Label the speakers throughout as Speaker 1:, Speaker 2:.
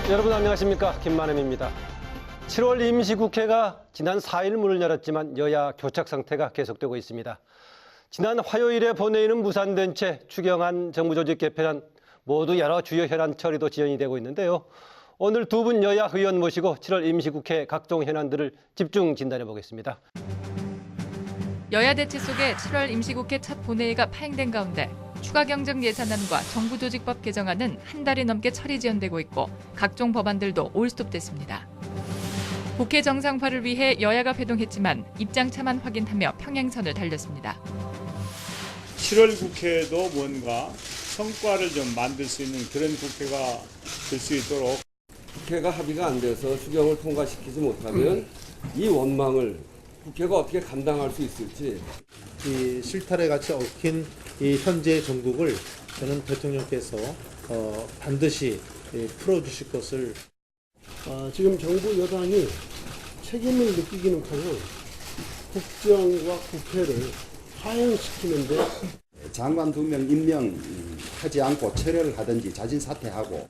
Speaker 1: 여러분 안녕하십니까, 김만음입니다. 7월 임시국회가 지난 4일 문을 열었지만 여야 교착 상태가 계속되고 있습니다. 지난 화요일에 본회의는 무산된 채 추경안 정부조직 개편안 모두 여러 주요 현안 처리도 지연이 되고 있는데요. 오늘 두 분 여야 의원 모시고 7월 임시국회 각종 현안들을 집중 진단해 보겠습니다.
Speaker 2: 여야 대치 속에 7월 임시국회 첫 본회의가 파행된 가운데 추가 경정 예산안과 정부조직법 개정안은 한 달이 넘게 처리 지연되고 있고 각종 법안들도 올스톱됐습니다. 국회 정상화를 위해 여야가 회동했지만 입장차만 확인하며 평행선을 달렸습니다.
Speaker 3: 7월 국회도 뭔가 성과를 좀 만들 수 있는 그런 국회가 될 수 있도록
Speaker 4: 국회가 합의가 안 돼서 추경을 통과시키지 못하면 이 원망을 국회가 어떻게 감당할 수 있을지.
Speaker 5: 이 실타래 같이 얽힌 이 현재 정국을 저는 대통령께서 반드시 풀어주실 것을.
Speaker 6: 지금 정부 여당이 책임을 느끼기는커녕 국정과 국회를 하행시키는데
Speaker 7: 장관 2명 임명하지 않고 철회를 하든지 자진 사퇴하고.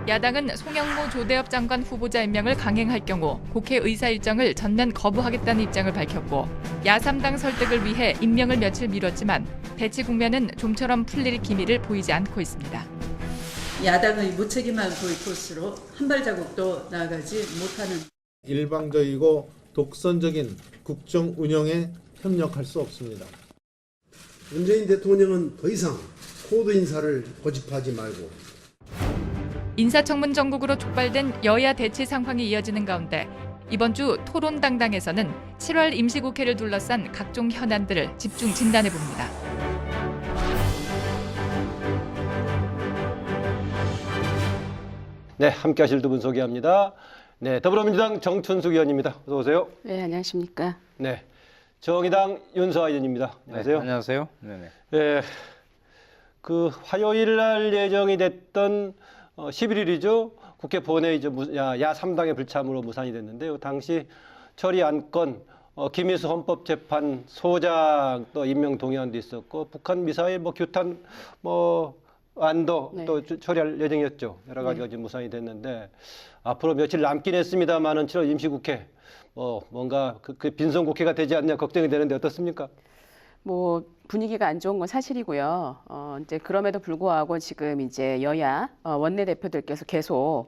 Speaker 2: 야당은 송영무 조대업 장관 후보자 임명을 강행할 경우 국회 의사 일정을 전면 거부하겠다는 입장을 밝혔고 야3당 설득을 위해 임명을 며칠 미뤘지만 대치 국면은 좀처럼 풀릴 기미를 보이지 않고 있습니다.
Speaker 8: 야당의 무책임한 도입 코스로 한 발자국도 나아가지 못하는
Speaker 5: 일방적이고 독선적인 국정 운영에 협력할 수 없습니다.
Speaker 6: 문재인 대통령은 더 이상 코드 인사를 고집하지 말고
Speaker 2: 인사청문 전국으로 촉발된 여야 대치 상황이 이어지는 가운데 이번 주 토론당당에서는 7월 임시국회를 둘러싼 각종 현안들을 집중 진단해 봅니다.
Speaker 1: 네, 함께 하실 두 분 소개합니다. 네, 더불어민주당 정춘숙 의원입니다. 어서 오세요.
Speaker 9: 네, 안녕하십니까.
Speaker 1: 네, 정의당 윤소아 의원입니다. 안녕하세요.
Speaker 10: 네, 안녕하세요. 네네.
Speaker 1: 네, 그 화요일 날 예정이 됐던 11일이죠. 국회 본회의죠. 야3당의 불참으로 무산이 됐는데요. 당시 처리 안건 김희수 헌법재판소장 또 임명 동의안도 있었고 북한 미사일 규탄 안도
Speaker 9: 네.
Speaker 1: 또 처리할 예정이었죠. 여러 가지가 지금 무산이 됐는데 앞으로 며칠 남긴 했습니다만은 7월 임시국회 뭔가 그 빈손 국회가 되지 않냐 걱정이 되는데 어떻습니까?
Speaker 9: 분위기가 안 좋은 건 사실이고요. 이제 그럼에도 불구하고 지금 이제 여야 원내대표들께서 계속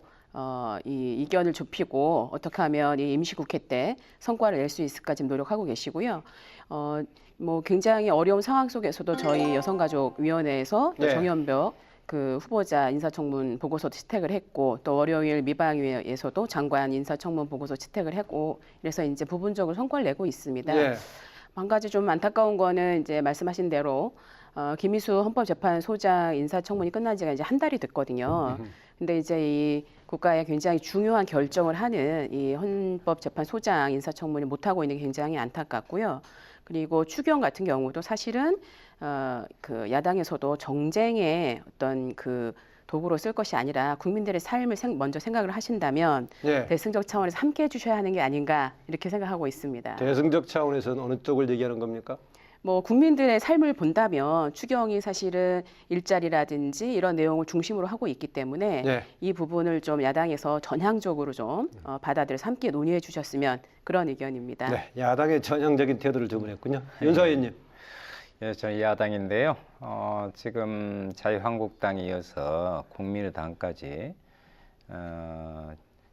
Speaker 9: 이 이견을 좁히고 어떻게 하면 이 임시국회 때 성과를 낼 수 있을까 지금 노력하고 계시고요. 굉장히 어려운 상황 속에서도 저희 여성가족위원회에서 또
Speaker 1: 네.
Speaker 9: 정연벽 그 후보자 인사청문 보고서 채택을 했고 또 월요일 미방위에서도 장관 인사청문 보고서 채택을 했고 그래서 이제 부분적으로 성과를 내고 있습니다.
Speaker 1: 네.
Speaker 9: 한 가지 좀 안타까운 거는 이제 말씀하신 대로 김희수 헌법재판소장 인사청문이 끝난 지가 이제 한 달이 됐거든요. 근데 이제 이 국가에 굉장히 중요한 결정을 하는 이 헌법재판소장 인사청문을 못 하고 있는 게 굉장히 안타깝고요. 그리고 추경 같은 경우도 사실은 그 야당에서도 정쟁의 어떤 그 도구로 쓸 것이 아니라 국민들의 삶을 먼저 생각을 하신다면
Speaker 1: 네.
Speaker 9: 대승적 차원에서 함께 해주셔야 하는 게 아닌가 이렇게 생각하고 있습니다.
Speaker 1: 대승적 차원에서는 어느 쪽을 얘기하는 겁니까?
Speaker 9: 국민들의 삶을 본다면 추경이 사실은 일자리라든지 이런 내용을 중심으로 하고 있기 때문에
Speaker 1: 네.
Speaker 9: 이 부분을 좀 야당에서 전향적으로 좀 받아들여서 함께 논의해 주셨으면 그런 의견입니다.
Speaker 1: 네, 야당의 전향적인 태도를 주문했군요. 윤소아 의원님.
Speaker 10: 예, 저희 야당인데요. 지금 자유한국당에 이어서 국민의당까지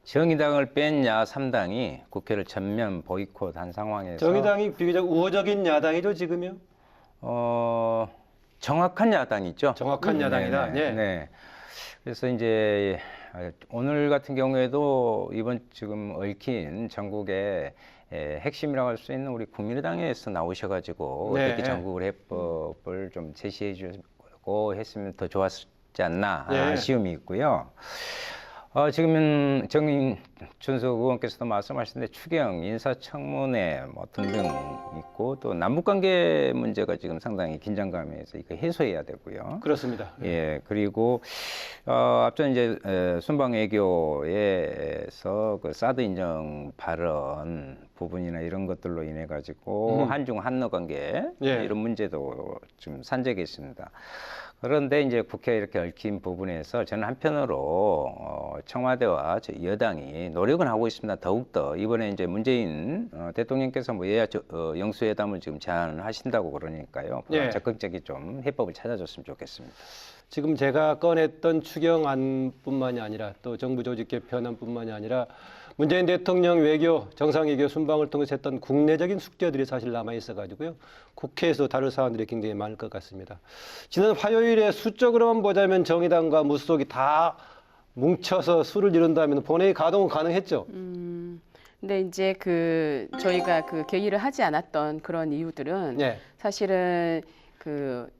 Speaker 10: 정의당을 뺀 야3당이 국회를 전면 보이콧한 상황에서
Speaker 1: 정의당이 비교적 우호적인 야당이죠, 지금요?
Speaker 10: 정확한 야당이죠.
Speaker 1: 정확한 야당이다.
Speaker 10: 네. 네. 그래서 이제 오늘 같은 경우에도 이번 지금 얽힌 전국의 핵심이라고 할 수 있는 우리 국민의당에서 나오셔가지고
Speaker 1: 네.
Speaker 10: 어떻게 전국 해법을 좀 제시해 주고 했으면 더 좋았지 않나
Speaker 1: 네.
Speaker 10: 아쉬움이 있고요. 지금은 정춘숙 의원께서도 말씀하셨는데 추경, 인사청문회 등등 있고 또 남북관계 문제가 지금 상당히 긴장감에서 이거 해소해야 되고요.
Speaker 1: 그렇습니다.
Speaker 10: 예, 그리고 앞전 이제 순방외교에서 그 사드 인정 발언 부분이나 이런 것들로 인해 가지고 한중 한러 관계
Speaker 1: 예.
Speaker 10: 이런 문제도 좀 산적이 있습니다. 그런데 이제 국회에 이렇게 얽힌 부분에서 저는 한편으로 청와대와 여당이 노력은 하고 있습니다. 더욱더 이번에 이제 문재인 대통령께서 뭐 여야 영수회담을 지금 제안하신다고 그러니까요.
Speaker 1: 예.
Speaker 10: 적극적인 좀 해법을 찾아줬으면 좋겠습니다.
Speaker 1: 지금 제가 꺼냈던 추경안뿐만이 아니라 또 정부 조직 개편안뿐만이 아니라 문재인 대통령 외교, 정상외교 순방을 통해서 했던 국내적인 숙제들이 사실 남아있어가지고요. 국회에서 다룰 사안들이 굉장히 많을 것 같습니다. 지난 화요일에 수적으로만 보자면 정의당과 무소속이 다 뭉쳐서 수를 이룬다면 본회의 가동은 가능했죠.
Speaker 9: 근데 이제 저희가 개의를 하지 않았던 그런 이유들은
Speaker 1: 네.
Speaker 9: 사실은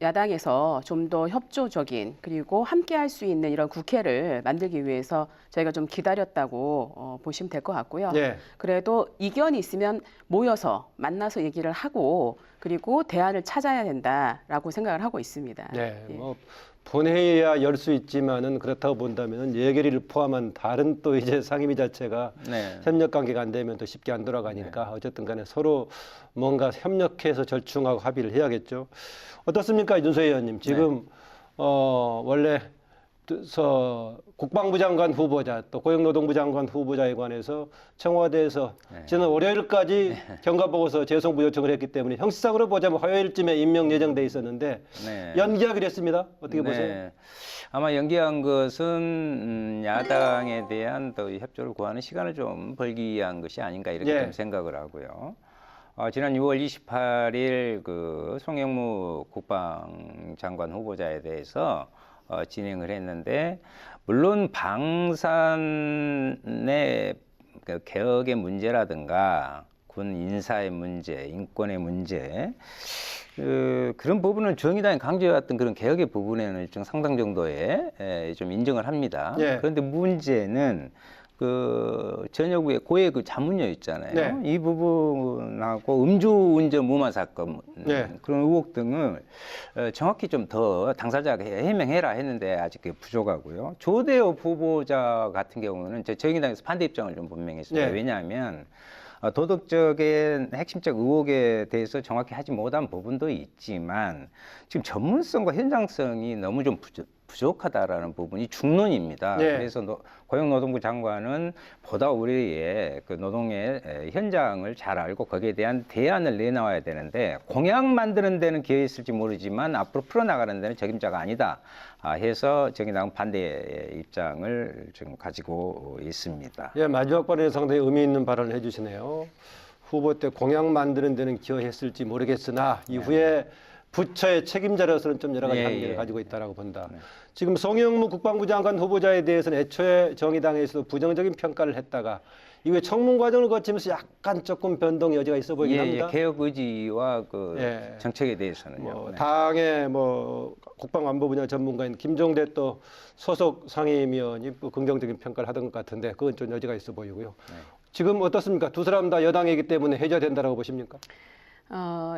Speaker 9: 야당에서 좀 더 협조적인 그리고 함께 할 수 있는 이런 국회를 만들기 위해서 저희가 좀 기다렸다고 보시면 될 것 같고요.
Speaker 1: 네.
Speaker 9: 그래도 이견이 있으면 모여서 만나서 얘기를 하고 그리고 대안을 찾아야 된다라고 생각을 하고 있습니다.
Speaker 1: 네,
Speaker 9: 예.
Speaker 1: 뭐 본회의야 열 수 있지만은 그렇다고 본다면은 예결위를 포함한 다른 또 이제 상임위 자체가
Speaker 10: 네.
Speaker 1: 협력 관계가 안 되면 또 쉽게 안 돌아가니까 어쨌든 간에 서로 뭔가 협력해서 절충하고 합의를 해야겠죠. 어떻습니까, 윤소혜 의원님? 지금 원래 국방부 장관 후보자 또 고용노동부 장관 후보자에 관해서 청와대에서 지난 월요일까지 경과보고서 재송부 요청을 했기 때문에 형식상으로 보자면 화요일쯤에 임명 예정돼 있었는데 연기하기로 했습니다. 어떻게 보세요?
Speaker 10: 아마 연기한 것은 야당에 대한 또 협조를 구하는 시간을 좀 벌기 위한 것이 아닌가 이렇게 좀 생각을 하고요. 지난 6월 28일 송영무 국방장관 후보자에 대해서 진행을 했는데 물론 방산의 개혁의 문제라든가 군 인사의 문제, 인권의 문제 그런 부분은 정의당이 강조해왔던 그런 개혁의 부분에는 일정 상당 정도의 좀 인정을 합니다. 그런데 문제는 전역부의 고액 자문료 있잖아요. 이 부분하고 음주운전 무마 사건 그런 의혹 등을 정확히 좀 더 당사자가 해명해라 했는데 아직 그게 부족하고요. 조대엽 후보자 같은 경우는 정의당에서 반대 입장을 좀 분명했습니다. 왜냐하면 도덕적인 핵심적 의혹에 대해서 정확히 하지 못한 부분도 있지만 지금 전문성과 현장성이 너무 좀 부족하다라는 부분이 중론입니다. 그래서 고용노동부 장관은 보다 우리의 노동의 현장을 잘 알고 거기에 대한 대안을 내놔야 되는데 공약 만드는 데는 기여했을지 모르지만 앞으로 풀어나가는 데는 적임자가 아니다 해서 정의당은 반대의 입장을 지금 가지고 있습니다.
Speaker 1: 마지막 발언에 상당히 의미 있는 발언을 해주시네요. 후보 때 공약 만드는 데는 기여했을지 모르겠으나 이후에 부처의 책임자로서는 좀 여러 가지 한계를 가지고 있다라고 본다. 지금 송영무 국방부 장관 후보자에 대해서는 애초에 정의당에서도 부정적인 평가를 했다가 이후에 청문 과정을 거치면서 약간 조금 변동 여지가 있어 보이긴 합니다.
Speaker 10: 개혁 의지와 정책에 대해서는요.
Speaker 1: 당의 국방안보 분야 전문가인 김종대 또 소속 상임위원이 긍정적인 평가를 하던 것 같은데 그건 좀 여지가 있어 보이고요. 지금 어떻습니까? 두 사람 다 여당이기 때문에 해결된다라고 보십니까?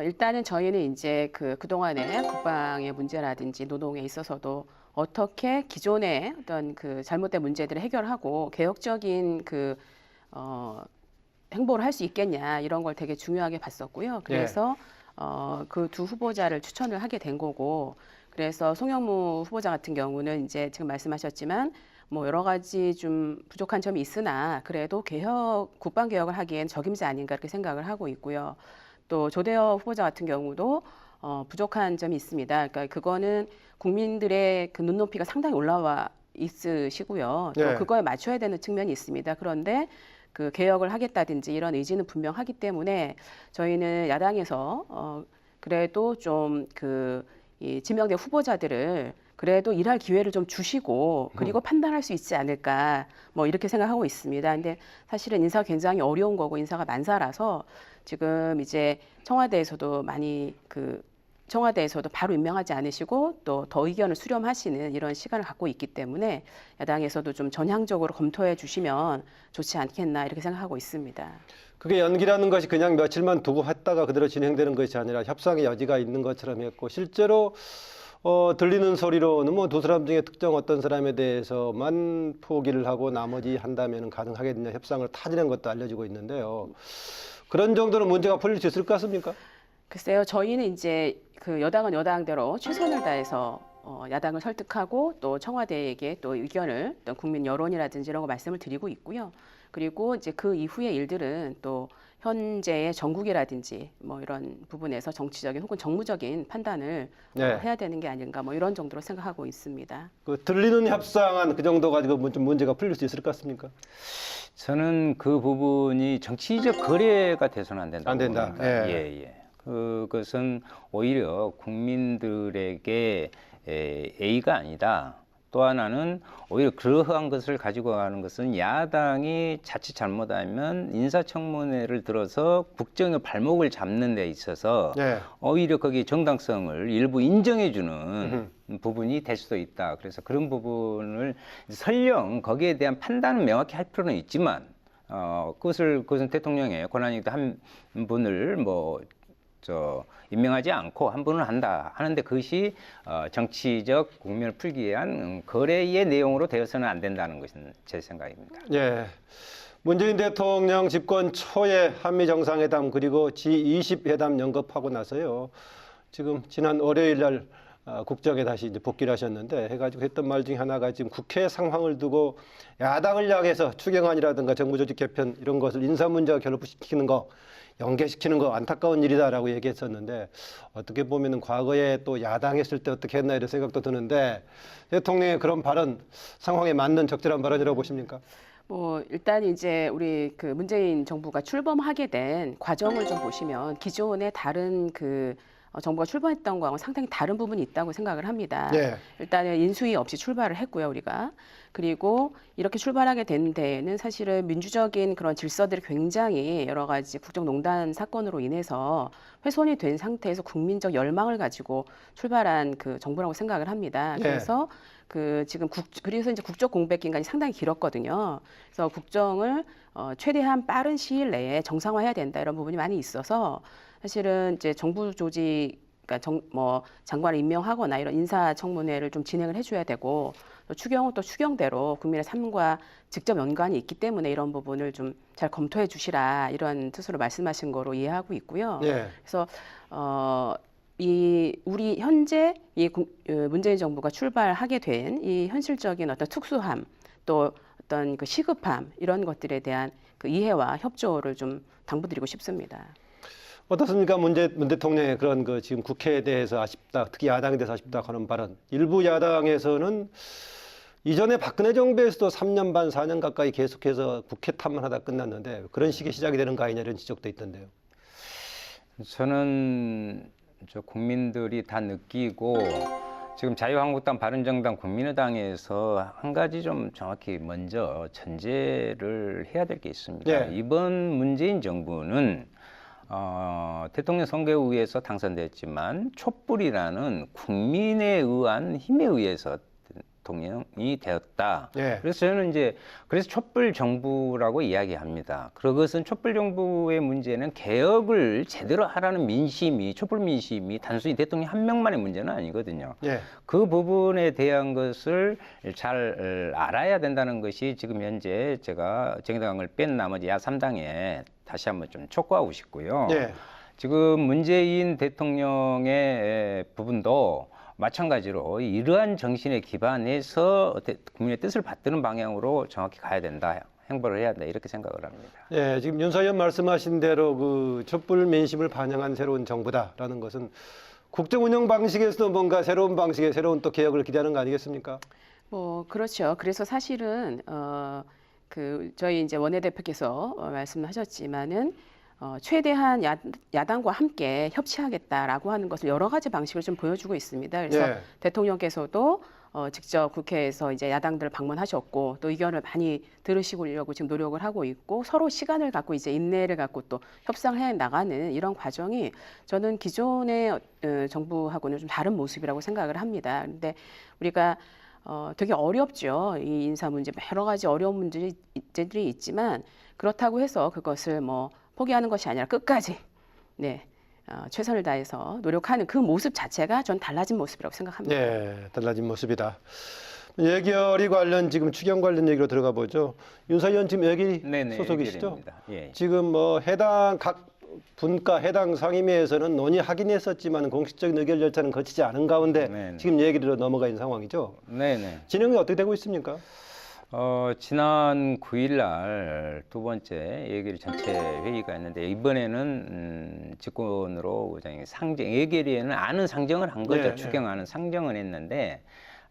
Speaker 9: 일단은 저희는 이제 그동안의 국방의 문제라든지 노동에 있어서도 어떻게 기존의 어떤 잘못된 문제들을 해결하고 개혁적인 행보를 할 수 있겠냐 이런 걸 되게 중요하게 봤었고요. 그래서 그 두 후보자를 추천을 하게 된 거고, 그래서 송영무 후보자 같은 경우는 이제 지금 말씀하셨지만 여러 가지 좀 부족한 점이 있으나 그래도 국방 개혁을 하기엔 적임자 아닌가 이렇게 생각을 하고 있고요. 또 조대엽 후보자 같은 경우도 부족한 점이 있습니다. 그러니까 그거는 국민들의 눈높이가 상당히 올라와 있으시고요. 또 그거에 맞춰야 되는 측면이 있습니다. 그런데 개혁을 하겠다든지 이런 의지는 분명하기 때문에 저희는 야당에서 그래도 좀 이 지명된 후보자들을 그래도 일할 기회를 좀 주시고 그리고 판단할 수 있지 않을까 이렇게 생각하고 있습니다. 근데 사실은 인사가 굉장히 어려운 거고 인사가 만사라서 지금 이제 청와대에서도 청와대에서도 바로 임명하지 않으시고 또 더 의견을 수렴하시는 이런 시간을 갖고 있기 때문에 야당에서도 좀 전향적으로 검토해 주시면 좋지 않겠나 이렇게 생각하고 있습니다.
Speaker 1: 그게 연기라는 것이 그냥 며칠만 두고 했다가 그대로 진행되는 것이 아니라 협상의 여지가 있는 것처럼 했고 실제로 들리는 소리로는 두 사람 중에 특정 어떤 사람에 대해서만 포기를 하고 나머지 한다면 가능하겠느냐 협상을 타지는 것도 알려지고 있는데요. 그런 정도로 문제가 풀릴 수 있을 것 같습니까?
Speaker 9: 글쎄요, 저희는 이제 여당은 여당대로 최선을 다해서 야당을 설득하고 또 청와대에게 또 의견을 또 국민 여론이라든지 이런 거 말씀을 드리고 있고요. 그리고 이제 그 이후의 일들은 또 현재의 정국이라든지 뭐 이런 부분에서 정치적인 혹은 정무적인 판단을
Speaker 1: 네.
Speaker 9: 해야 되는 게 아닌가 뭐 이런 정도로 생각하고 있습니다.
Speaker 1: 그 들리는 협상안 그 정도 가지고 좀 문제가 풀릴 수 있을 것 같습니까?
Speaker 10: 저는 그 부분이 정치적 거래가 돼서는 안 된다고
Speaker 1: 안 된다.
Speaker 10: 봅니다.
Speaker 1: 예.
Speaker 10: 예. 그것은 오히려 국민들에게 A가 아니다. 또 하나는 오히려 그러한 것을 가지고 가는 것은 야당이 자칫 잘못하면 인사청문회를 들어서 국정의 발목을 잡는 데 있어서
Speaker 1: 예.
Speaker 10: 오히려 거기에 정당성을 일부 인정해주는 부분이 될 수도 있다. 그래서 그런 부분을 설령 거기에 대한 판단은 명확히 할 필요는 있지만 그것은 대통령의 권한이기도 한 분을 임명하지 않고 한 분은 한다 하는데 그것이 정치적 국면을 풀기 위한 거래의 내용으로 되어서는 안 된다는 것은 제 생각입니다.
Speaker 1: 예. 문재인 대통령 집권 초에 한미 정상회담 그리고 G20 회담 연급하고 나서요. 지금 지난 월요일 날 국정에 다시 이제 복귀를 하셨는데 해가지고 했던 말 중에 하나가 지금 국회 상황을 두고 야당을 향해서 추경안이라든가 정부조직 개편 이런 것을 인사 문제와 결부시키는 거 연계시키는 거 안타까운 일이다라고 얘기했었는데 어떻게 보면은 과거에 또 야당했을 때 어떻게 했나 이런 생각도 드는데 대통령의 그런 발언 상황에 맞는 적절한 발언이라고 보십니까?
Speaker 9: 뭐 일단 이제 우리 그 문재인 정부가 출범하게 된 과정을 좀 보시면 기존의 다른 정부가 출범했던 거하고 상당히 다른 부분이 있다고 생각을 합니다.
Speaker 1: 예.
Speaker 9: 일단은 인수위 없이 출발을 했고요, 우리가. 그리고 이렇게 출발하게 된 데에는 사실은 민주적인 그런 질서들이 굉장히 여러 가지 국정농단 사건으로 인해서 훼손이 된 상태에서 국민적 열망을 가지고 출발한 그 정부라고 생각을 합니다.
Speaker 1: 예.
Speaker 9: 그래서 그래서 이제 국정 공백 기간이 상당히 길었거든요. 그래서 국정을 최대한 빠른 시일 내에 정상화해야 된다 이런 부분이 많이 있어서 사실은 이제 정부 조직 그러니까 장관을 임명하거나 이런 인사청문회를 좀 진행을 해줘야 되고 또 추경은 또 추경대로 국민의 삶과 직접 연관이 있기 때문에 이런 부분을 좀 잘 검토해 주시라 이런 뜻으로 말씀하신 거로 이해하고 있고요.
Speaker 1: 예.
Speaker 9: 그래서 우리 현재 문재인 정부가 출발하게 된 이 현실적인 어떤 특수함 또 어떤 그 시급함 이런 것들에 대한 그 이해와 협조를 좀 당부드리고 싶습니다.
Speaker 1: 어떻습니까? 문 대통령의 그런 지금 국회에 대해서 아쉽다, 특히 야당에 대해서 아쉽다 하는 발언. 일부 야당에서는 이전에 박근혜 정부에서도 3년 반, 4년 가까이 계속해서 국회 탐문하다 끝났는데 그런 식의 시작이 되는 거 아니냐 이런 지적도 있던데요.
Speaker 10: 저는 국민들이 다 느끼고 지금 자유한국당, 바른정당, 국민의당에서 한 가지 좀 정확히 먼저 전제를 해야 될 게 있습니다.
Speaker 1: 예.
Speaker 10: 이번 문재인 정부는 대통령 선거에 의해서 당선됐지만 촛불이라는 국민에 의한 힘에 의해서 대통령이 되었다.
Speaker 1: 예.
Speaker 10: 그래서 저는 그래서 촛불 정부라고 이야기합니다. 그것은 촛불 정부의 문제는 개혁을 제대로 하라는 촛불 민심이 단순히 대통령 한 명만의 문제는 아니거든요.
Speaker 1: 예.
Speaker 10: 그 부분에 대한 것을 잘 알아야 된다는 것이 지금 현재 제가 정의당을 뺀 나머지 야3당에 다시 한번 좀 촉구하고 싶고요.
Speaker 1: 예.
Speaker 10: 지금 문재인 대통령의 부분도 마찬가지로 이러한 정신에 기반해서 국민의 뜻을 받드는 방향으로 정확히 가야 된다. 행보를 해야 된다. 이렇게 생각을 합니다.
Speaker 1: 예, 지금 윤 의원 말씀하신 대로 촛불 민심을 반영한 새로운 정부다라는 것은 국정 운영 방식에서도 뭔가 새로운 방식의 새로운 또 개혁을 기대하는 거 아니겠습니까?
Speaker 9: 그렇죠. 그래서 사실은 저희 이제 원내대표께서 말씀하셨지만은 최대한 야당과 함께 협치하겠다라고 하는 것을 여러 가지 방식을 좀 보여주고 있습니다. 그래서
Speaker 1: 예.
Speaker 9: 대통령께서도 직접 국회에서 이제 야당들 방문하셨고 또 의견을 많이 들으시려고 지금 노력을 하고 있고 서로 시간을 갖고 이제 인내를 갖고 또 협상해 나가는 이런 과정이 저는 기존의 정부하고는 좀 다른 모습이라고 생각을 합니다. 그런데 우리가 되게 어렵죠. 이 인사 문제 여러 가지 어려운 문제들이 있지만 그렇다고 해서 그것을 포기하는 것이 아니라 끝까지 최선을 다해서 노력하는 그 모습 자체가 전 달라진 모습이라고 생각합니다.
Speaker 1: 네, 달라진 모습이다. 예결위 관련 지금 추경 관련 얘기로 들어가 보죠. 윤 의원 지금 예결위
Speaker 10: 네네,
Speaker 1: 소속이시죠?
Speaker 10: 예결위입니다. 예.
Speaker 1: 지금 해당 각 분과 해당 상임위에서는 논의하긴 했었지만 공식적인 의결 절차는 거치지 않은 가운데
Speaker 10: 네네.
Speaker 1: 지금 얘기로 넘어가 있는 상황이죠.
Speaker 10: 네네.
Speaker 1: 진행이 어떻게 되고 있습니까?
Speaker 10: 지난 9일 날 두 번째 예결위 전체 회의가 있는데 이번에는 직권으로 의장이 예결위에는 안은 상정을 한 거죠.
Speaker 1: 네,
Speaker 10: 추경안은 상정을 했는데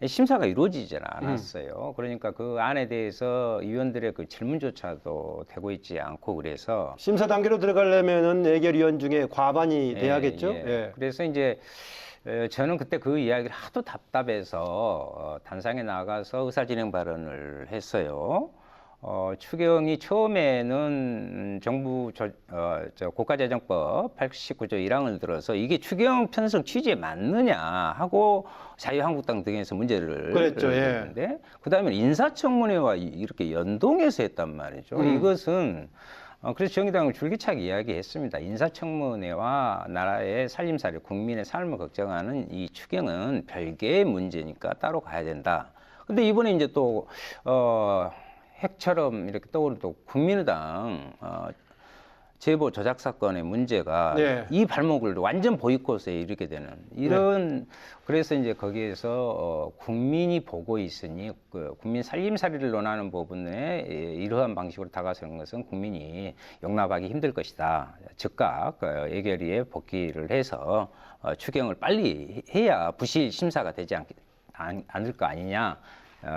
Speaker 10: 심사가 이루어지질 않았어요. 그러니까 그 안에 대해서 위원들의 그 질문조차도 되고 있지 않고 그래서
Speaker 1: 심사 단계로 들어가려면은 예결위원 중에 과반이 돼야겠죠.
Speaker 10: 예.
Speaker 1: 예.
Speaker 10: 그래서 이제 저는 그때 그 이야기를 하도 답답해서 단상에 나가서 의사진행 발언을 했어요. 추경이 처음에는 정부 국가재정법 89조 1항을 들어서 이게 추경 편성 취지에 맞느냐 하고 자유한국당 등에서 문제를
Speaker 1: 그랬죠, 예.
Speaker 10: 냈는데 그다음에 인사청문회와 이렇게 연동해서 했단 말이죠. 이것은 그래서 정의당은 줄기차게 이야기했습니다. 인사청문회와 나라의 살림살이, 국민의 삶을 걱정하는 이 추경은 별개의 문제니까 따로 가야 된다. 근데 이번에 이제 또 핵처럼 이렇게 떠오르는 또 국민의당 제보 조작 사건의 문제가
Speaker 1: 네.
Speaker 10: 이 발목을 완전 보이콧에 이르게 되는 이런 그래서 이제 거기에서 국민이 보고 있으니 그 국민 살림살이를 논하는 부분에 이러한 방식으로 다가서는 것은 국민이 용납하기 힘들 것이다. 즉각 예결위에 복귀를 해서 추경을 빨리 해야 부실 심사가 되지 않을 거 아니냐.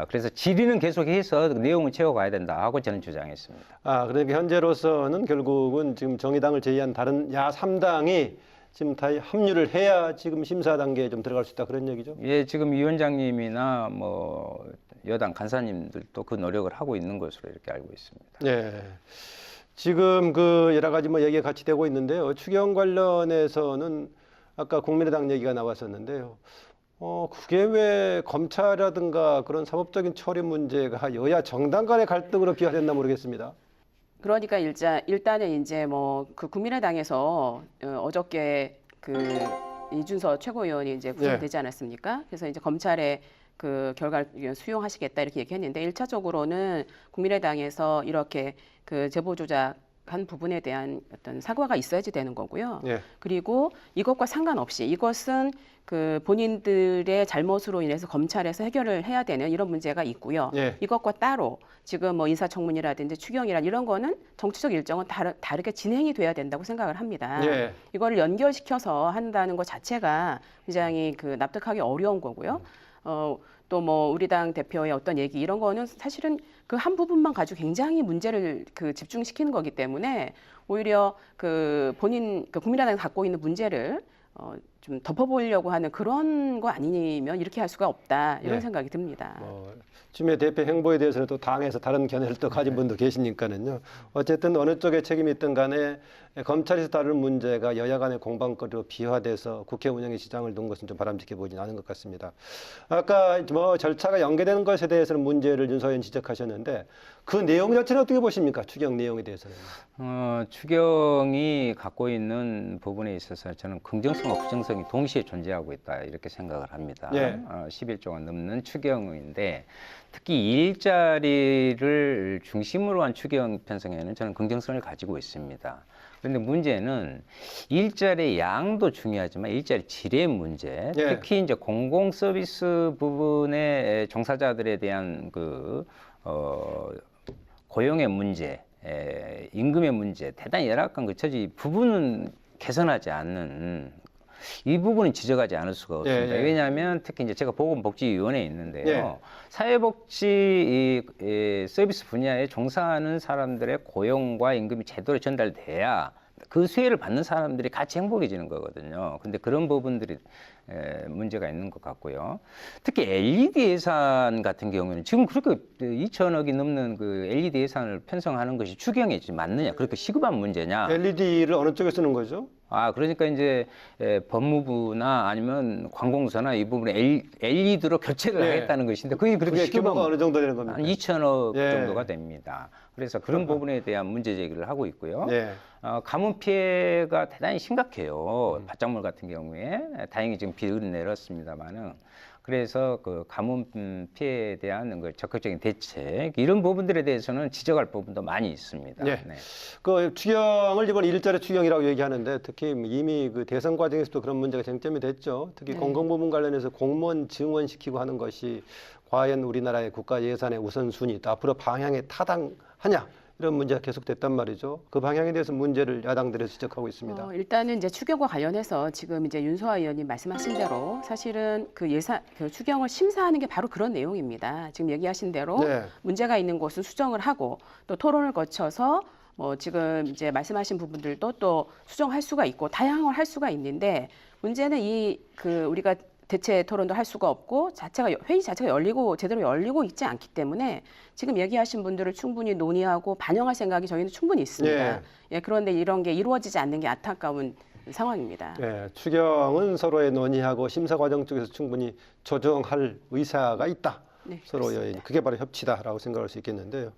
Speaker 10: 그래서 질의는 계속해서 내용을 채워가야 된다 하고 저는 주장했습니다.
Speaker 1: 그러니까 현재로서는 결국은 지금 정의당을 제외한 다른 야 3당이 지금 다 합류를 해야 지금 심사 단계에 좀 들어갈 수 있다 그런 얘기죠?
Speaker 10: 예, 지금 위원장님이나 뭐 여당 간사님들도 그 노력을 하고 있는 것으로 이렇게 알고 있습니다.
Speaker 1: 네. 지금 그 여러 가지 뭐 얘기가 같이 되고 있는데요. 추경 관련해서는 아까 국민의당 얘기가 나왔었는데요. 그게 왜 검찰이라든가 그런 사법적인 처리 문제가 여야 정당 간의 갈등으로 비화됐나 모르겠습니다.
Speaker 9: 그러니까 일단은 이제 뭐 그 국민의당에서 어저께 그 이준서 최고위원이 이제 구속되지 않았습니까? 그래서 이제 검찰의 그 결과를 수용하시겠다 이렇게 얘기했는데 1차적으로는 국민의당에서 이렇게 그 제보 조작한 부분에 대한 어떤 사과가 있어야지 되는 거고요.
Speaker 1: 예.
Speaker 9: 그리고 이것과 상관없이 이것은 그 본인들의 잘못으로 인해서 검찰에서 해결을 해야 되는 이런 문제가 있고요.
Speaker 1: 예.
Speaker 9: 이것과 따로 지금 뭐 인사청문이라든지 추경이란 이런 거는 정치적 일정은 다르게 진행이 돼야 된다고 생각을 합니다.
Speaker 1: 예.
Speaker 9: 이거를 연결시켜서 한다는 것 자체가 굉장히 그 납득하기 어려운 거고요. 또 뭐 우리 당 대표의 어떤 얘기 이런 거는 사실은 그 한 부분만 가지고 굉장히 문제를 그 집중시키는 거기 때문에 오히려 그 본인 그 국민의당이 갖고 있는 문제를 좀 덮어보려고 하는 그런 거 아니면 이렇게 할 수가 없다 이런 생각이 듭니다.
Speaker 1: 추미애 대표 행보에 대해서는 또 당에서 다른 견해를 또 가진 분도 계시니까는요. 어쨌든 어느 쪽에 책임이 있든 간에 검찰에서 다루는 문제가 여야 간의 공방거리로 비화돼서 국회 운영에 지장을 둔 것은 좀 바람직해 보이진 않은 것 같습니다. 아까 뭐 절차가 연계되는 것에 대해서는 문제를 윤석열 지적하셨는데 그 내용 자체는 어떻게 보십니까? 추경 내용에 대해서는.
Speaker 10: 추경이 갖고 있는 부분에 있어서 저는 긍정성과 부정성이 동시에 존재하고 있다 이렇게 생각을 합니다. 11조가 넘는 추경인데 특히 일자리를 중심으로 한 추경 편성에는 저는 긍정성을 가지고 있습니다. 그런데 문제는 일자리 양도 중요하지만 일자리 질의 문제, 특히 이제 공공 서비스 부분의 종사자들에 대한 그 고용의 문제, 임금의 문제, 대단히 열악한 그 처지 부분은 개선하지 않는 이 부분은 지적하지 않을 수가 없습니다. 왜냐하면 특히 이제 제가 보건복지위원회에 있는데요. 사회복지 서비스 분야에 종사하는 사람들의 고용과 임금이 제대로 전달돼야 그 수혜를 받는 사람들이 같이 행복해지는 거거든요. 근데 그런 부분들이 문제가 있는 것 같고요. 특히 LED 예산 같은 경우는 지금 그렇게 2천억이 넘는 그 LED 예산을 편성하는 것이 추경에 맞느냐, 그렇게 시급한 문제냐.
Speaker 1: LED를 어느 쪽에 쓰는 거죠?
Speaker 10: 그러니까 이제 법무부나 아니면 관공서나 이 부분에 LED로 교체를 하겠다는 것인데 그게 그렇게
Speaker 1: 규모가 어느 정도 되는 겁니까?
Speaker 10: 한 2천억 정도가 됩니다. 그래서 그런 부분에 대한 문제 제기를 하고 있고요. 가뭄 피해가 대단히 심각해요. 밭작물 같은 경우에 다행히 지금 비를 내렸습니다만은 그래서 그 가뭄 피해에 대한 그 적극적인 대책 이런 부분들에 대해서는 지적할 부분도 많이 있습니다.
Speaker 1: 네.
Speaker 10: 네.
Speaker 1: 그 추경을 이번 일자리 추경이라고 얘기하는데 특히 이미 그 대선 과정에서도 그런 문제가 쟁점이 됐죠. 특히
Speaker 9: 네.
Speaker 1: 공공부문 관련해서 공무원 증원시키고 하는 것이 과연 우리나라의 국가 예산의 우선순위 또 앞으로 방향에 타당하냐 이런 문제가 계속됐단 말이죠. 그 방향에 대해서 문제를 야당들이 지적하고 있습니다.
Speaker 9: 일단은 이제 추경과 관련해서 지금 이제 윤소아 의원님 말씀하신 대로 사실은 그 예산, 그 추경을 심사하는 게 바로 그런 내용입니다. 지금 얘기하신 대로
Speaker 1: 네.
Speaker 9: 문제가 있는 곳은 수정을 하고 또 토론을 거쳐서 뭐 지금 이제 말씀하신 부분들도 또 수정할 수가 있고 다양한 할 수가 있는데 문제는 그 우리가 대체 토론도 할 수가 없고 회의 자체가 제대로 열리고 있지 않기 때문에 지금 얘기하신 분들을 충분히 논의하고 반영할 생각이 저희는 충분히 있습니다. 예, 그런데 이런 게 이루어지지 않는 게 안타까운 상황입니다.
Speaker 1: 네, 추경은 서로의 논의하고 심사 과정 쪽에서 충분히 조정할 의사가 있다.
Speaker 9: 네,
Speaker 1: 서로의
Speaker 9: 그렇습니다.
Speaker 1: 그게 바로 협치다라고 생각할 수 있겠는데요.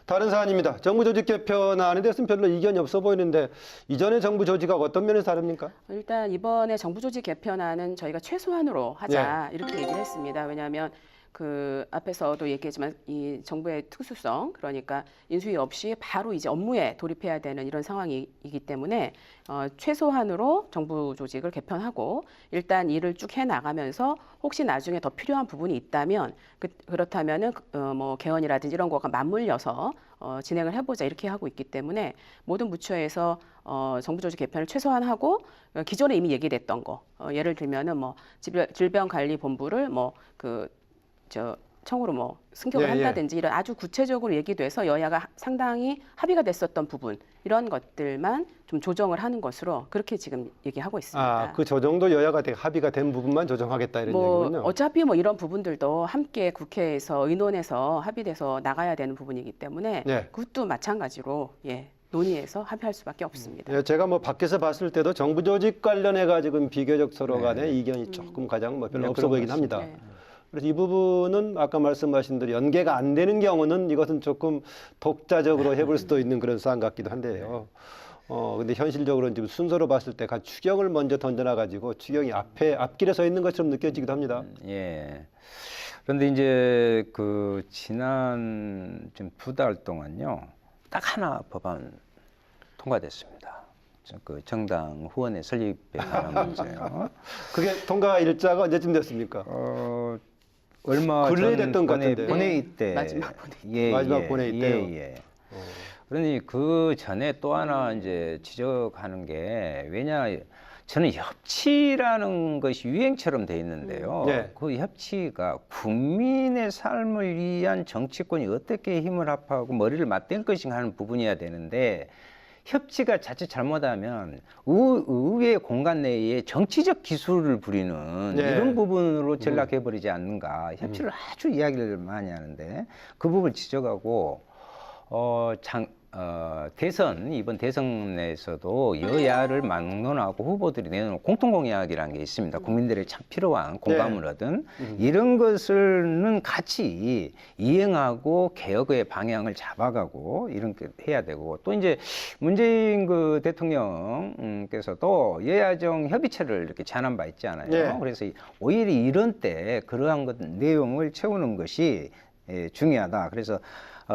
Speaker 1: 다른 사안입니다. 정부 조직 개편안에 대해서는 별로 이견이 없어 보이는데 이전의 정부 조직하고 어떤 면에서 다릅니까?
Speaker 9: 일단 이번에 정부 조직 개편안은 저희가 최소한으로 하자 이렇게 얘기를 했습니다. 왜냐하면 그 앞에서도 얘기했지만 이 정부의 특수성 그러니까 인수위 없이 바로 이제 업무에 돌입해야 되는 이런 상황이기 때문에 최소한으로 정부 조직을 개편하고 일단 일을 쭉 해나가면서 혹시 나중에 더 필요한 부분이 있다면 그렇다면은 뭐 개헌이라든지 이런 거가 맞물려서 진행을 해보자 이렇게 하고 있기 때문에 모든 부처에서 정부 조직 개편을 최소한하고 기존에 이미 얘기됐던 거 예를 들면은 뭐 질병관리본부를 청으로 뭐 승격을 한다든지 이런 아주 구체적으로 얘기돼서 여야가 상당히 합의가 됐었던 부분 이런 것들만 좀 조정을 하는 것으로 그렇게 지금 얘기하고 있습니다.
Speaker 1: 그 조정도 여야가 합의가 된 부분만 조정하겠다 이런 얘기군요.
Speaker 9: 어차피 뭐 이런 부분들도 함께 국회에서 의논해서 합의돼서 나가야 되는 부분이기 때문에 그것도 마찬가지로 논의해서 합의할 수밖에 없습니다.
Speaker 1: 제가 뭐 밖에서 봤을 때도 정부 조직 관련해 가지고 비교적 서로 간에 이견이 조금 가장 별로 없어 보이긴 합니다. 그래서 이 부분은 아까 말씀하신 대로 연계가 안 되는 경우는 이것은 조금 독자적으로 해볼 수도 있는 그런 사안 같기도 한데요. 근데 현실적으로는 지금 순서로 봤을 때 추경을 먼저 던져놔 가지고 추경이 앞길에 서 있는 것처럼 느껴지기도 합니다.
Speaker 10: 예. 그런데 이제 그 지난 좀 2달 동안요, 딱 하나 법안 통과됐습니다. 그 정당 후원의 설립에 관한 문제요.
Speaker 1: 그게 통과 일자가 언제쯤 됐습니까?
Speaker 10: 얼마
Speaker 1: 근래에
Speaker 10: 전
Speaker 1: 됐던 것 같은데.
Speaker 10: 본회의 때.
Speaker 1: 마지막 본회의 때요.
Speaker 10: 그러니 그 전에 또 하나 이제 지적하는 게 저는 협치라는 것이 유행처럼 돼 있는데요. 그 협치가 국민의 삶을 위한 정치권이 어떻게 힘을 합하고 머리를 맞댈 것인가 하는 부분이어야 되는데 협치가 자칫 잘못하면 의회 공간 내에 정치적 기술을 부리는 이런 부분으로 전락해버리지 않는가. 협치를 아주 이야기를 많이 하는데 그 부분을 지적하고 이번 대선에서도 여야를 막론하고 후보들이 내놓은 공통공약이라는 게 있습니다. 국민들의 참 필요한 공감을 얻은 이런 것을는 같이 이행하고 개혁의 방향을 잡아가고 이런 게 해야 되고 또 이제 문재인 그 대통령께서도 여야정 협의체를 이렇게 제안한 바 있잖아요. 그래서 오히려 이런 때 그러한 내용을 채우는 것이 중요하다. 그래서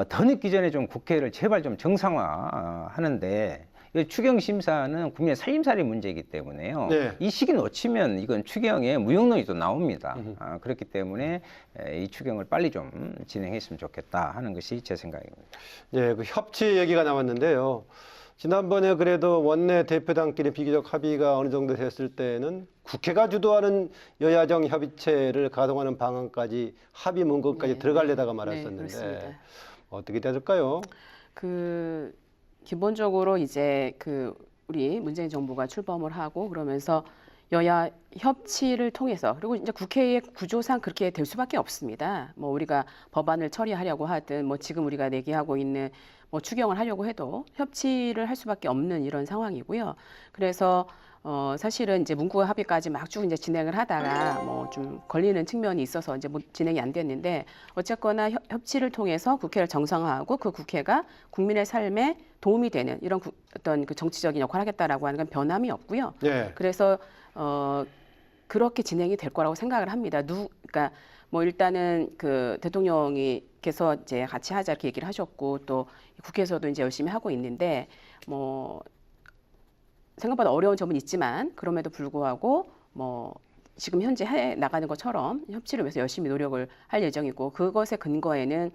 Speaker 10: 더 늦기 전에 좀 국회를 제발 좀 정상화하는데 추경 심사는 국민의 살림살이 문제이기 때문에요. 이 시기 놓치면 이건 추경에 무용론이 나옵니다. 그렇기 때문에 이 추경을 빨리 좀 진행했으면 좋겠다 하는 것이 제 생각입니다.
Speaker 1: 그 협치 얘기가 나왔는데요. 지난번에 그래도 원내 대표단끼리 비교적 합의가 어느 정도 됐을 때는 국회가 주도하는 여야정 협의체를 가동하는 방안까지 합의 문건까지 들어가려다가 말았었는데 어떻게 될까요?
Speaker 9: 기본적으로 이제 우리 문재인 정부가 출범을 하고 그러면서 여야 협치를 통해서 그리고 이제 국회의 구조상 그렇게 될 수밖에 없습니다. 뭐 우리가 법안을 처리하려고 하든 뭐 지금 우리가 내기하고 있는 뭐 추경을 하려고 해도 협치를 할 수밖에 없는 이런 상황이고요. 그래서 사실은 이제 문구 합의까지 막 쭉 이제 진행을 하다가 뭐 좀 걸리는 측면이 있어서 이제 진행이 안 됐는데 어쨌거나 협치를 통해서 국회를 정상화하고 그 국회가 국민의 삶에 도움이 되는 이런 어떤 그 정치적인 역할을 하겠다라고 하는 건 변함이 없고요. 그래서 그렇게 진행이 될 거라고 생각을 합니다. 그러니까 뭐 일단은 그 대통령이께서 이제 같이 하자 이렇게 얘기를 하셨고 또 국회에서도 이제 열심히 하고 있는데 뭐 생각보다 어려운 점은 있지만 그럼에도 불구하고 뭐 지금 현재 해 나가는 것처럼 협치를 위해서 열심히 노력을 할 예정이고 그것의 근거에는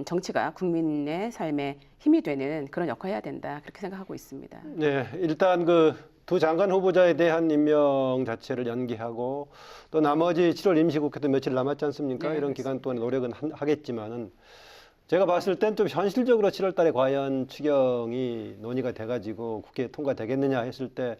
Speaker 9: 정치가 국민의 삶에 힘이 되는 그런 역할을 해야 된다 그렇게 생각하고 있습니다.
Speaker 1: 네, 일단 그 두 장관 후보자에 대한 임명 자체를 연기하고 또 나머지 7월 임시국회도 며칠 남았지 않습니까?
Speaker 9: 네,
Speaker 1: 이런 기간 동안 노력은 하겠지만은 제가 봤을 땐 좀 현실적으로 7월 달에 과연 추경이 논의가 돼가지고 국회에 통과되겠느냐 했을 때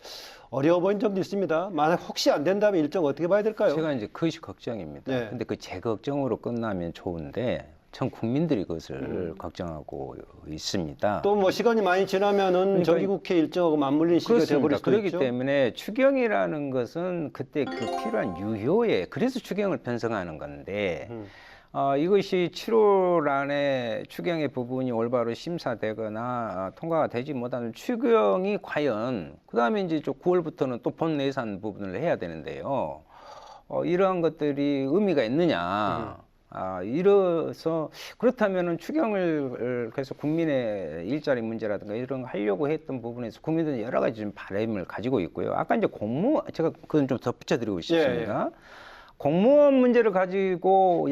Speaker 1: 어려워 보이는 점도 있습니다. 만약 혹시 안 된다면 일정 어떻게 봐야 될까요?
Speaker 10: 제가 이제 그것이 걱정입니다.
Speaker 1: 네.
Speaker 10: 근데 그 제 걱정으로 끝나면 좋은데 전 국민들이 그것을 걱정하고 있습니다.
Speaker 1: 또 뭐 시간이 많이 지나면은
Speaker 10: 그러니까
Speaker 1: 정기국회 일정하고 맞물린 시기가
Speaker 10: 그렇습니다.
Speaker 1: 되어버릴 수도
Speaker 10: 그렇기
Speaker 1: 있죠.
Speaker 10: 때문에 추경이라는 것은 그때 그 필요한 유효에 그래서 추경을 편성하는 건데 이것이 7월 안에 추경의 부분이 올바로 심사되거나 통과가 되지 못하면 추경이 과연 그다음에 이제 9월부터는 또 본 예산 부분을 해야 되는데요. 이러한 것들이 의미가 있느냐? 이래서 그렇다면은 추경을 그래서 국민의 일자리 문제라든가 이런 거 하려고 했던 부분에서 국민들은 여러 가지 좀 바람을 가지고 있고요. 아까 이제 제가 그건 좀 덧붙여드리고 싶습니다. 공무원 문제를 가지고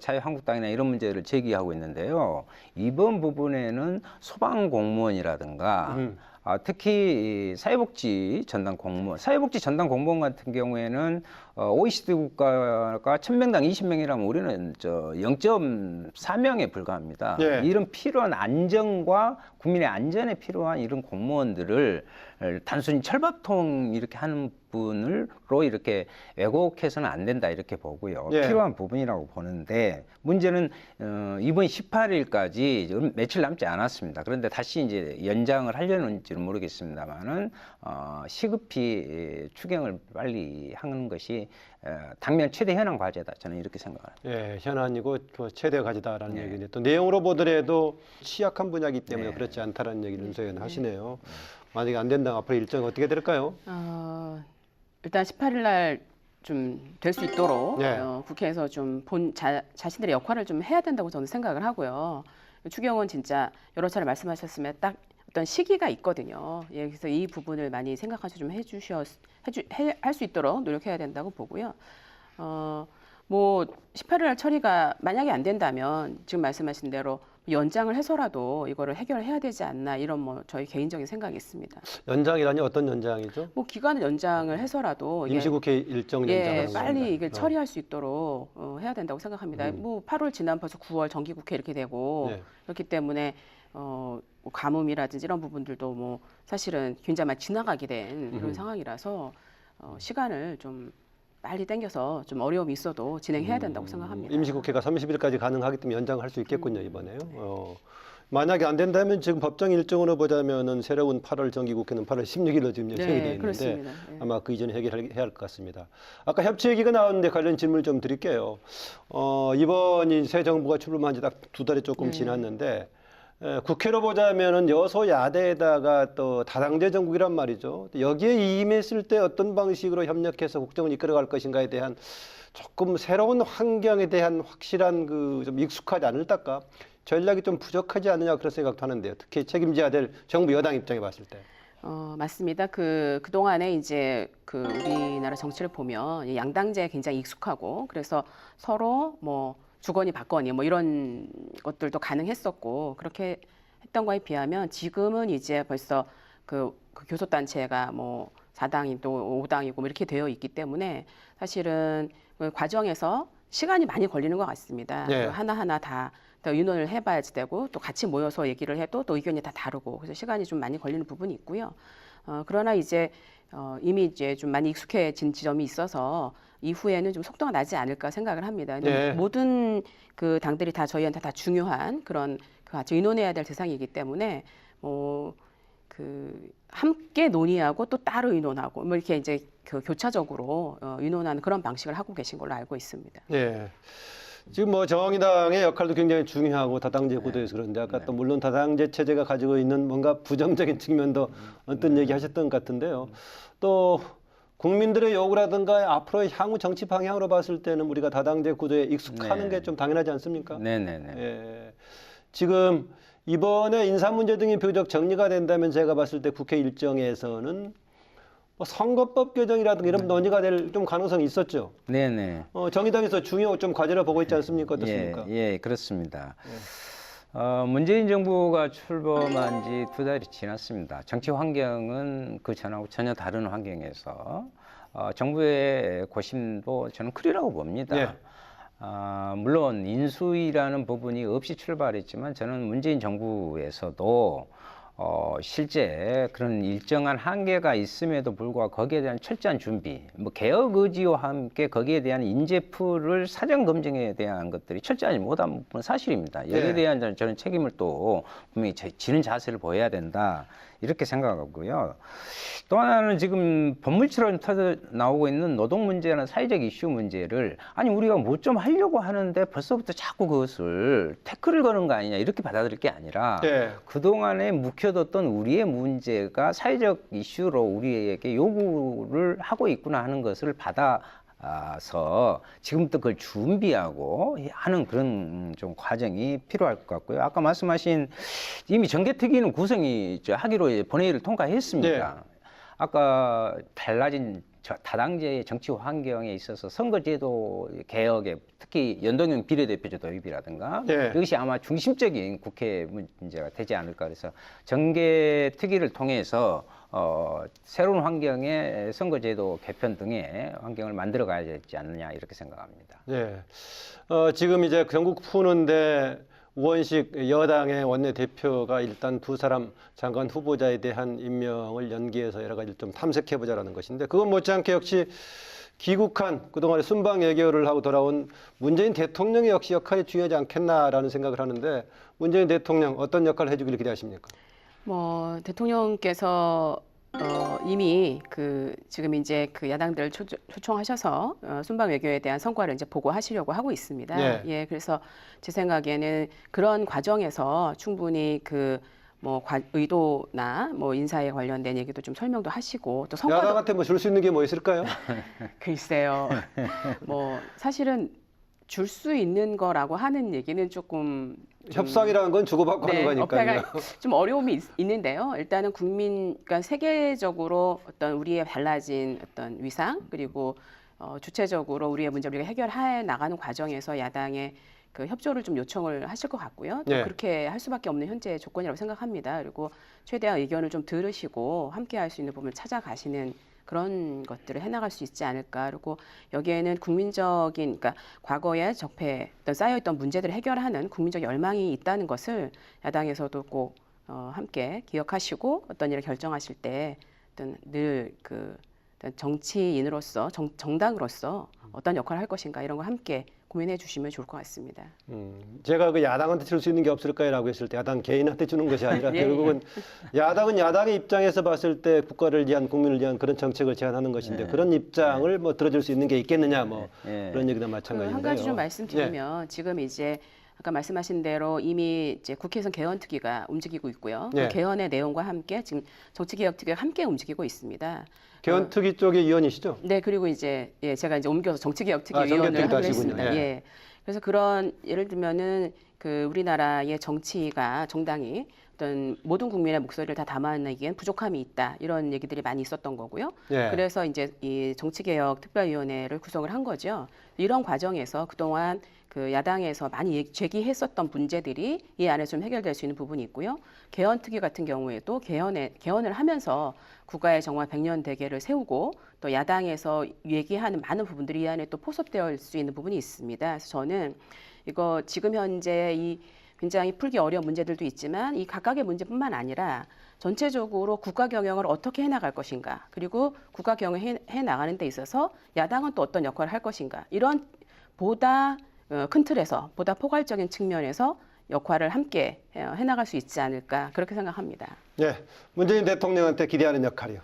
Speaker 10: 자유한국당이나 이런 문제를 제기하고 있는데요. 이번 부분에는 소방 공무원이라든가 특히 사회복지 전담 공무원 같은 경우에는 OECD 국가가 1000명당 20명이라면 우리는 0.4명에 불과합니다.
Speaker 1: 네.
Speaker 10: 이런 필요한 안정과 국민의 안전에 필요한 이런 공무원들을 단순히 철밥통 이렇게 하는 분으로 이렇게 왜곡해서는 안 된다 이렇게 보고요.
Speaker 1: 네.
Speaker 10: 필요한 부분이라고 보는데 문제는 이번 18일까지 며칠 남지 않았습니다. 그런데 다시 이제 연장을 하려는지는 모르겠습니다만은 시급히 추경을 빨리 하는 것이 당면 최대 현안 과제다. 저는 이렇게 생각합니다.
Speaker 1: 예, 현안이고 그 최대 과제다라는
Speaker 10: 네.
Speaker 1: 얘기인데 또 내용으로 보더라도 취약한 분야이기 때문에
Speaker 10: 네.
Speaker 1: 그렇지 않다라는 얘기를 윤석열 하시네요. 만약에 안 된다면 앞으로 일정이 어떻게 될까요?
Speaker 9: 일단 18일 날 좀 될 수 있도록
Speaker 1: 네.
Speaker 9: 국회에서 좀 자신들의 역할을 좀 해야 된다고 저는 생각을 하고요. 추경은 진짜 여러 차례 말씀하셨으면 딱 어떤 시기가 있거든요. 예, 그래서 이 부분을 많이 생각하셔 좀 할 수 있도록 노력해야 된다고 보고요. 뭐 18일 날 처리가 만약에 안 된다면 지금 말씀하신 대로 연장을 해서라도 이거를 해결해야 되지 않나 이런 뭐 저희 개인적인 생각이 있습니다.
Speaker 1: 연장이라니 어떤 연장이죠?
Speaker 9: 뭐 기간을 연장을 해서라도
Speaker 1: 임시국회 일정 연장하는
Speaker 9: 빨리
Speaker 1: 겁니다.
Speaker 9: 이걸 처리할 수 있도록 해야 된다고 생각합니다. 뭐 8월 지나면 벌써 9월 정기국회 이렇게 되고
Speaker 1: 네.
Speaker 9: 그렇기 때문에 뭐 가뭄이라든지 이런 부분들도 뭐 사실은 굉장히 많이 지나가게 된 그런 상황이라서 시간을 좀 빨리 당겨서 좀 어려움이 있어도 진행해야 된다고 생각합니다.
Speaker 1: 임시국회가 30일까지 가능하기 때문에 연장할 수 있겠군요 이번에요. 만약에 안 된다면 지금 법정 일정으로 보자면은 새로운 8월 정기국회는 8월 16일로 지금 예정이 되어 있는데
Speaker 9: 그렇습니다. 네.
Speaker 1: 아마 그 이전에 해결해야 할 것 같습니다. 아까 협치 얘기가 나왔는데 관련 질문을 좀 드릴게요. 이번이 새 정부가 출범한 지 딱 2달이 조금 지났는데 국회로 보자면은 여소야대에다가 또 다당제 정국이란 말이죠. 여기에 임했을 때 어떤 방식으로 협력해서 국정을 이끌어갈 것인가에 대한 조금 새로운 환경에 대한 확실한 그 좀 익숙하지 않을 때까 전략이 좀 부족하지 않느냐 그런 생각도 하는데요. 특히 책임져야 될 정부 여당 입장에 봤을 때.
Speaker 9: 맞습니다. 그동안에 이제 우리나라 정치를 보면 양당제에 굉장히 익숙하고 그래서 서로 뭐 주거니 받거니 뭐 이런 것들도 가능했었고 그렇게 했던 거에 비하면 지금은 이제 벌써 그 교섭단체가 뭐 4당이 또 5당이고 뭐 이렇게 되어 있기 때문에 사실은 그 과정에서 시간이 많이 걸리는 것 같습니다.
Speaker 1: 네.
Speaker 9: 하나하나 다 의논을 해봐야지 되고 또 같이 모여서 얘기를 해도 또 의견이 다 다르고 그래서 시간이 좀 많이 걸리는 부분이 있고요. 그러나 이제 이미 이제 좀 많이 익숙해진 지점이 있어서 이후에는 좀 속도가 나지 않을까 생각을 합니다.
Speaker 1: 네.
Speaker 9: 모든 그 당들이 다 저희한테 다 중요한 그런 같이 의논해야 될 대상이기 때문에 함께 논의하고 또 따로 의논하고 뭐 이렇게 이제 교차적으로 의논하는 그런 방식을 하고 계신 걸로 알고 있습니다.
Speaker 1: 네. 지금 뭐 정의당의 역할도 굉장히 중요하고 다당제 구도에서 그런데 아까 또 물론 다당제 체제가 가지고 있는 뭔가 부정적인 측면도 어떤 얘기 하셨던 것 같은데요. 또 국민들의 요구라든가 앞으로의 향후 정치 방향으로 봤을 때는 우리가 다당제 구도에 익숙하는 게 좀 당연하지 않습니까?
Speaker 10: 네네네.
Speaker 1: 예. 지금 이번에 인사 문제 등이 비교적 정리가 된다면 제가 봤을 때 국회 일정에서는 뭐 선거법 개정이라든가 이런 논의가 될 좀 가능성이 있었죠.
Speaker 10: 네네.
Speaker 1: 정의당에서 중요 좀 과제로 보고 있지 않습니까? 어떻습니까?
Speaker 10: 예, 그렇습니다. 문재인 정부가 출범한 지 2달이 지났습니다. 정치 환경은 그 전하고 전혀 다른 환경에서 정부의 고심도 저는 크리라고 봅니다.
Speaker 1: 예.
Speaker 10: 물론 인수위라는 부분이 없이 출발했지만 저는 문재인 정부에서도 실제 그런 일정한 한계가 있음에도 불구하고 거기에 대한 철저한 준비, 뭐 개혁 의지와 함께 거기에 대한 인재풀을 사전 검증에 대한 것들이 철저하지 못한 부분은 사실입니다. 여기에 대한 저는 책임을 또 분명히 지는 자세를 보여야 된다. 이렇게 생각하고요. 또 하나는 지금 법물처럼 터져 나오고 있는 노동 문제나 사회적 이슈 문제를 아니 우리가 뭐 좀 하려고 하는데 벌써부터 자꾸 그것을 태클을 거는 거 아니냐 이렇게 받아들일 게 아니라 그동안에 묵혀뒀던 우리의 문제가 사회적 이슈로 우리에게 요구를 하고 있구나 하는 것을 받아서 지금부터 그걸 준비하고 하는 그런 좀 과정이 필요할 것 같고요. 아까 말씀하신 이미 정개특위는 구성이 하기로 본회의를 통과했습니다. 아까 달라진 다당제의 정치 환경에 있어서 선거제도 개혁에 특히 연동형 비례대표제 도입이라든가 이것이 아마 중심적인 국회 문제가 되지 않을까 그래서 정개특위를 통해서 새로운 환경의 선거제도 개편 등의 환경을 만들어 가야 되지 않느냐 이렇게 생각합니다.
Speaker 1: 네. 지금 이제 전국 푸는데 우원식 여당의 원내대표가 일단 2사람 장관 후보자에 대한 임명을 연기해서 여러 가지를 좀 탐색해보자라는 것인데 그건 못지않게 역시 귀국한 그동안의 순방 외교를 하고 돌아온 문재인 대통령의 역시 역할이 중요하지 않겠나라는 생각을 하는데 문재인 대통령 어떤 역할을 해주기를 기대하십니까?
Speaker 9: 뭐 대통령께서 이미 지금 이제 야당들을 초청하셔서 순방 외교에 대한 성과를 이제 보고하시려고 하고 있습니다. 예, 그래서 제 생각에는 그런 과정에서 충분히 뭐 의도나 뭐 인사에 관련된 얘기도 좀 설명도 하시고 또 성과도
Speaker 1: 야당한테 뭐 줄 수 있는 게 뭐 있을까요?
Speaker 9: 글쎄요. 뭐 사실은 줄 수 있는 거라고 하는 얘기는 조금
Speaker 1: 협상이라는 건 주고받고 하는 거니까요.
Speaker 9: 좀 어려움이 있는데요. 일단은 그러니까 세계적으로 어떤 우리의 달라진 어떤 위상 그리고 주체적으로 우리의 문제 우리가 해결해 나가는 과정에서 야당의 협조를 좀 요청을 하실 것 같고요. 또 그렇게 할 수밖에 없는 현재의 조건이라고 생각합니다. 그리고 최대한 의견을 좀 들으시고 함께 할 수 있는 부분을 찾아가시는 그런 것들을 해나갈 수 있지 않을까. 그리고 여기에는 국민적인, 그러니까 과거에 쌓여있던 문제들을 해결하는 국민적 열망이 있다는 것을 야당에서도 꼭 함께 기억하시고 어떤 일을 결정하실 때 늘 정치인으로서 정당으로서 어떤 역할을 할 것인가 이런 걸 함께 고민해 주시면 좋을 것 같습니다.
Speaker 1: 제가 야당한테 줄 수 있는 게 없을까요라고 했을 때 야당 개인한테 주는 것이 아니라 결국은 야당은 야당의 입장에서 봤을 때 국가를 위한 국민을 위한 그런 정책을 제안하는 것인데 그런 입장을 뭐 들어줄 수 있는 게 있겠느냐 뭐 그런 얘기도 마찬가지인데요.
Speaker 9: 한 가지 좀 말씀드리면 지금 이제 아까 말씀하신 대로 이미 이제 국회에서 개헌특위가 움직이고 있고요. 그 개헌의 내용과 함께 지금 정치개혁특위가 함께 움직이고 있습니다.
Speaker 1: 개헌특위 쪽의 위원이시죠?
Speaker 9: 네, 그리고 이제 제가 이제 옮겨서 정치개혁특위 위원을 하기로 했습니다. 예. 그래서 그런 예를 들면은 우리나라의 정당이 어떤 모든 국민의 목소리를 다 담아내기엔 부족함이 있다 이런 얘기들이 많이 있었던 거고요. 그래서 이제 이 정치개혁특별위원회를 구성을 한 거죠. 이런 과정에서 그동안 야당에서 많이 제기했었던 문제들이 이 안에서 좀 해결될 수 있는 부분이 있고요. 개헌특위 같은 경우에도 개헌을 하면서 국가의 정말 100년 대계를 세우고 또 야당에서 얘기하는 많은 부분들이 이 안에 또 포섭되어 수 있는 부분이 있습니다. 그래서 저는 이거 지금 현재 이 굉장히 풀기 어려운 문제들도 있지만 이 각각의 문제뿐만 아니라 전체적으로 국가 경영을 어떻게 해나갈 것인가 그리고 국가 경영을 해나가는 데 있어서 야당은 또 어떤 역할을 할 것인가 이런 보다 큰 틀에서 보다 포괄적인 측면에서 역할을 함께 해나갈 수 있지 않을까 그렇게 생각합니다.
Speaker 1: 네, 문재인 대통령한테 기대하는 역할이요.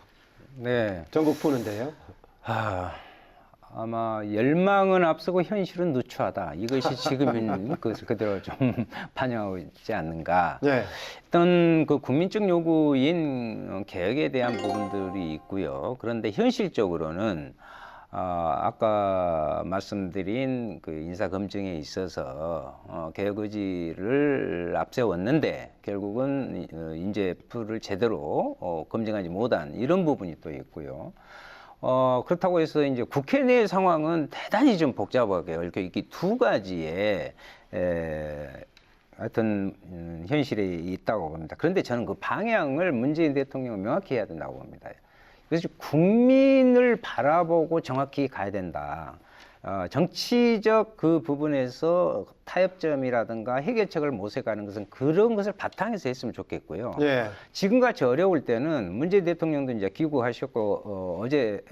Speaker 10: 네,
Speaker 1: 전국 푸는데요.
Speaker 10: 아마 열망은 앞서고 현실은 누추하다. 이것이 지금 그것을 그대로 좀 반영하고 있지 않는가.
Speaker 1: 네.
Speaker 10: 어떤 그 국민적 요구인 개혁에 대한 부분들이 있고요. 그런데 현실적으로는 아까 말씀드린 그 인사 검증에 있어서 개혁 의지를 앞세웠는데 결국은 인재풀을 제대로 검증하지 못한 이런 부분이 또 있고요. 그렇다고 해서 이제 국회 내 상황은 대단히 좀 복잡하게 얽혀 있기 두 가지의 하여튼 현실에 있다고 봅니다. 그런데 저는 그 방향을 문재인 대통령은 명확히 해야 된다고 봅니다. 그래서 국민을 바라보고 정확히 가야 된다. 정치적 그 부분에서 타협점이라든가 해결책을 모색하는 것은 그런 것을 바탕에서 했으면 좋겠고요.
Speaker 1: 네.
Speaker 10: 지금같이 어려울 때는 문재인 대통령도 이제 귀국하셨고 어제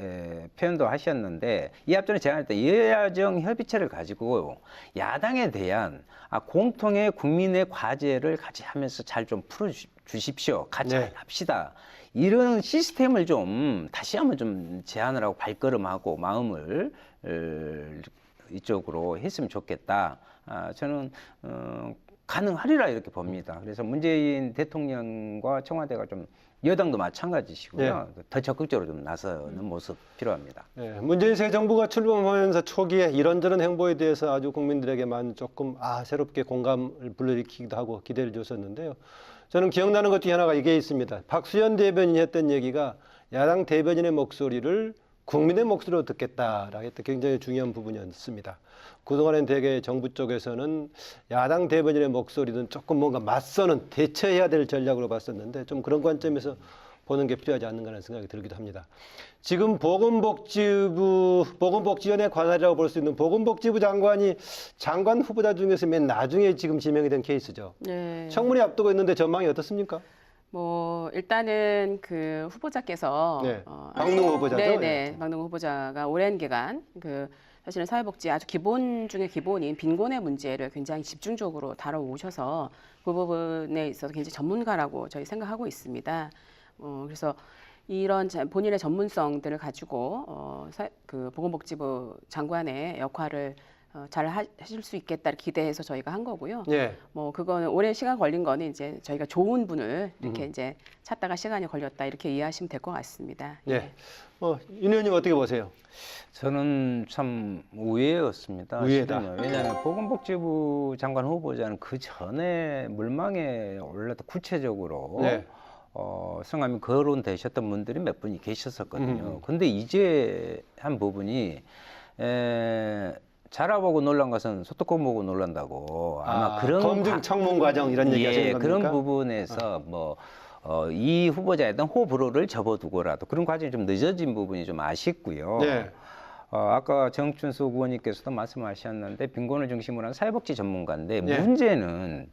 Speaker 10: 표현도 하셨는데 이 앞전에 제안할 때 여야정 협의체를 가지고 야당에 대한 공통의 국민의 과제를 같이 하면서 잘 좀 풀어주십시오. 같이
Speaker 1: 네.
Speaker 10: 합시다. 이런 시스템을 좀 다시 한번 좀 제안을 하고 발걸음하고 마음을 이쪽으로 했으면 좋겠다. 저는 가능하리라 이렇게 봅니다. 그래서 문재인 대통령과 청와대가 좀 여당도 마찬가지시고요. 더 적극적으로 좀 나서는 모습 필요합니다.
Speaker 1: 네, 문재인 새 정부가 출범하면서 초기에 이런저런 행보에 대해서 아주 국민들에게만 조금 새롭게 공감을 불러일으키기도 하고 기대를 줬었는데요. 저는 기억나는 것 중에 하나가 이게 있습니다. 박수현 대변인이 했던 얘기가 야당 대변인의 목소리를 국민의 목소리로 듣겠다라고 했던 굉장히 중요한 부분이었습니다. 그동안엔 대개 정부 쪽에서는 야당 대변인의 목소리는 조금 뭔가 맞서는 대처해야 될 전략으로 봤었는데 좀 그런 관점에서 보는 게 필요하지 않는가 하는 생각이 들기도 합니다. 지금 보건복지위원회 관할이라고 볼 수 있는 보건복지부 장관이 장관 후보자 중에서 맨 나중에 지금 지명이 된 케이스죠.
Speaker 9: 네.
Speaker 1: 청문회 앞두고 있는데 전망이 어떻습니까?
Speaker 9: 뭐 일단은 그 후보자께서
Speaker 1: 박능호 후보자죠.
Speaker 9: 네네, 박능호 후보자가 오랜 기간 사실은 사회복지 아주 기본 중에 기본인 빈곤의 문제를 굉장히 집중적으로 다뤄오셔서 그 부분에 있어서 굉장히 전문가라고 저희 생각하고 있습니다. 그래서 이런 본인의 전문성들을 가지고 그 보건복지부 장관의 역할을 잘 하실 수 있겠다 기대해서 저희가 한 거고요.
Speaker 1: 예.
Speaker 9: 뭐 그거는 오랜 시간 걸린 거는 이제 저희가 좋은 분을 이렇게 이제 찾다가 시간이 걸렸다 이렇게 이해하시면 될 것 같습니다.
Speaker 1: 예. 윤 의원님 어떻게 보세요?
Speaker 10: 저는 참 의외였습니다.
Speaker 1: 의외다.
Speaker 10: 실은요. 왜냐하면 보건복지부 장관 후보자는 그 전에 물망에 올랐던 구체적으로
Speaker 1: 네.
Speaker 10: 성함이 거론되셨던 분들이 몇 분이 계셨었거든요. 근데 이제 한 부분이 자라보고 놀란 것은 소뚜껑 보고 놀란다고 아마 그런
Speaker 1: 검증 청문 과정 이런 얘기 하시는 겁니까?
Speaker 10: 그런 부분에서 이 후보자에 대한 호불호를 접어두고라도 그런 과정이 좀 늦어진 부분이 좀 아쉽고요.
Speaker 1: 네.
Speaker 10: 아까 정춘숙 의원님께서도 말씀하셨는데 빈곤을 중심으로 한 사회복지 전문가인데
Speaker 1: 네.
Speaker 10: 문제는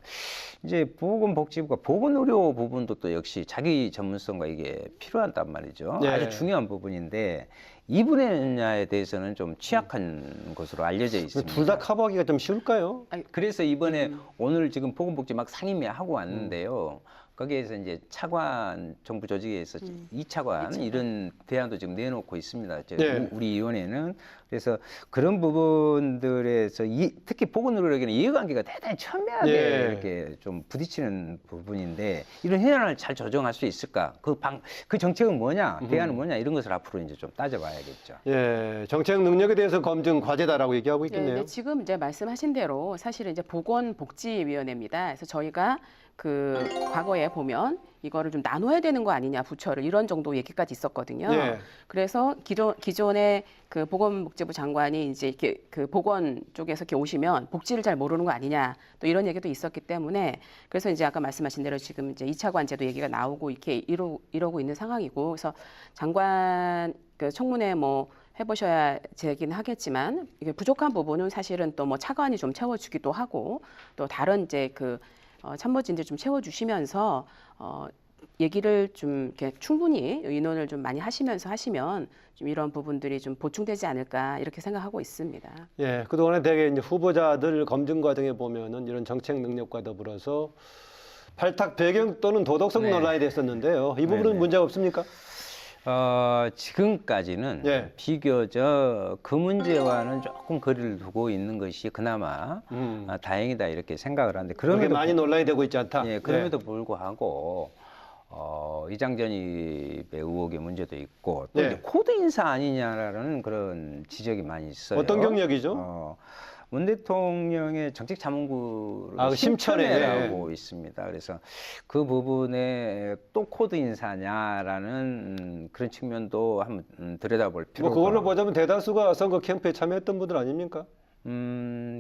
Speaker 10: 이제 보건복지부가 보건의료 부분도 또 역시 자기 전문성과 이게 필요하단 말이죠.
Speaker 1: 네.
Speaker 10: 아주 중요한 부분인데 이 분야에 대해서는 좀 취약한 것으로 알려져 있습니다.
Speaker 1: 둘 다 커버하기가 좀 쉬울까요?
Speaker 10: 그래서 이번에 오늘 지금 보건복지 막 상임위 하고 왔는데요. 거기에서 이제 차관 정부 조직에서 2차관 이런 대안도 지금 내놓고 있습니다.
Speaker 1: 네.
Speaker 10: 우리 위원회는 그래서 그런 부분들에서 특히 보건의료에게는 이해관계가 대단히 첨예하게
Speaker 1: 네.
Speaker 10: 이렇게 좀 부딪히는 부분인데 이런 현안을 잘 조정할 수 있을까? 그 정책은 뭐냐? 대안은 뭐냐? 이런 것을 앞으로 이제 좀 따져봐야겠죠.
Speaker 1: 예, 정책 능력에 대해서 검증 과제다라고 얘기하고 있겠네요.
Speaker 9: 네, 지금 이제 말씀하신 대로 사실은 이제 보건복지위원회입니다. 그래서 저희가 그 과거에 보면 이거를 좀 나눠야 되는 거 아니냐 부처를 이런 정도 얘기까지 있었거든요.
Speaker 1: 네.
Speaker 9: 그래서 기존에 그 보건복지부 장관이 이제 이렇게 그 보건 쪽에서 이렇게 오시면 복지를 잘 모르는 거 아니냐 또 이런 얘기도 있었기 때문에 그래서 이제 아까 말씀하신 대로 지금 이제 2차관제도 얘기가 나오고 이렇게 이러고 있는 상황이고 그래서 장관 그 청문회 뭐 해보셔야 되긴 하겠지만 이게 부족한 부분은 사실은 또 뭐 차관이 좀 채워주기도 하고 또 다른 이제 그 참모진들 좀 채워주시면서 얘기를 좀 이렇게 충분히 의논을 좀 많이 하시면서 하시면 좀 이런 부분들이 좀 보충되지 않을까 이렇게 생각하고 있습니다.
Speaker 1: 예, 그동안에 대개 이제 후보자들 검증 과정에 보면은 이런 정책 능력과 더불어서 발탁 배경 또는 도덕성
Speaker 10: 네.
Speaker 1: 논란이 됐었는데요. 이 부분은
Speaker 10: 네네.
Speaker 1: 문제가 없습니까?
Speaker 10: 지금까지는
Speaker 1: 예.
Speaker 10: 비교적 그 문제와는 조금 거리를 두고 있는 것이 그나마 다행이다 이렇게 생각을 하는데
Speaker 1: 그렇게
Speaker 10: 그럼에도
Speaker 1: 많이 논란이 되고 있지 않다.
Speaker 10: 예, 그럼에도 불구하고 이장전입의 의혹의 문제도 있고 또
Speaker 1: 네.
Speaker 10: 이제 코드 인사 아니냐라는 그런 지적이 많이 있어요.
Speaker 1: 어떤 경력이죠?
Speaker 10: 문 대통령의 정책자문부를
Speaker 1: 심천회.
Speaker 10: 심천회라고 있습니다. 그래서 그 부분에 또 코드 인사냐라는 그런 측면도 한번 들여다볼 필요가.
Speaker 1: 뭐 그걸로 보자면 대다수가 선거 캠프에 참여했던 분들 아닙니까?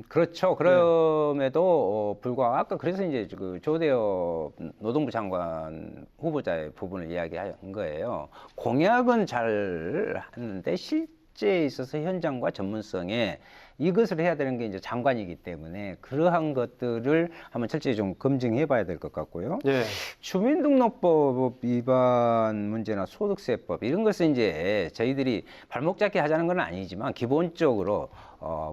Speaker 10: 그렇죠. 그럼에도 불구하고 아까 그래서 이제 그 조대엽 노동부 장관 후보자의 부분을 이야기한 거예요. 공약은 잘 하는데 실제에 있어서 현장과 전문성에 이것을 해야 되는 게 이제 장관이기 때문에 그러한 것들을 한번 철저히 좀 검증해 봐야 될 것 같고요.
Speaker 1: 예.
Speaker 10: 주민등록법 위반 문제나 소득세법 이런 것은 이제 저희들이 발목 잡기 하자는 건 아니지만 기본적으로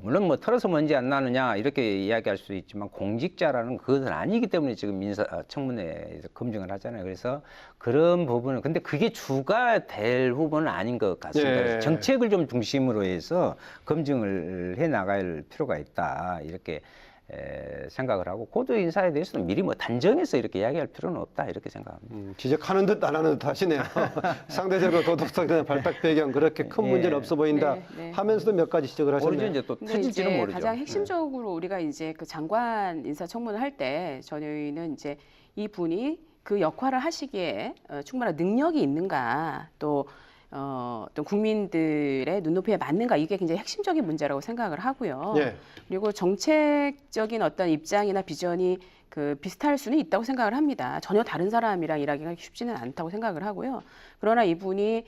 Speaker 10: 물론 뭐 털어서 먼지 안 나느냐 이렇게 이야기할 수도 있지만 공직자라는 그것은 아니기 때문에 지금 인사청문회에서 검증을 하잖아요. 그래서 그런 부분은 근데 그게 주가 될 부분은 아닌 것 같습니다.
Speaker 1: 예.
Speaker 10: 그래서 정책을 좀 중심으로 해서 검증을 해 나갈 필요가 있다 이렇게 생각을 하고 코드 인사에 대해서는 미리 뭐 단정해서 이렇게 이야기할 필요는 없다 이렇게 생각합니다.
Speaker 1: 지적하는 듯 안 하는 듯 하시네요. 상대적으로 도덕성이나 발탁 배경 그렇게 큰 문제는 없어 보인다
Speaker 9: 네, 네.
Speaker 1: 하면서도 몇 가지 지적을
Speaker 10: 모르죠
Speaker 1: 하셨네요.
Speaker 10: 이제 또
Speaker 9: 근데
Speaker 10: 터질지는
Speaker 9: 이제
Speaker 10: 모르죠.
Speaker 9: 가장 핵심적으로 우리가 이제 그 장관 인사청문을 할 때 저희는 이제 이 분이 그 역할을 하시기에 충분한 능력이 있는가 또 국민들의 눈높이에 맞는가 이게 굉장히 핵심적인 문제라고 생각을 하고요.
Speaker 1: 예.
Speaker 9: 그리고 정책적인 어떤 입장이나 비전이 그 비슷할 수는 있다고 생각을 합니다. 전혀 다른 사람이랑 일하기가 쉽지는 않다고 생각을 하고요. 그러나 이분이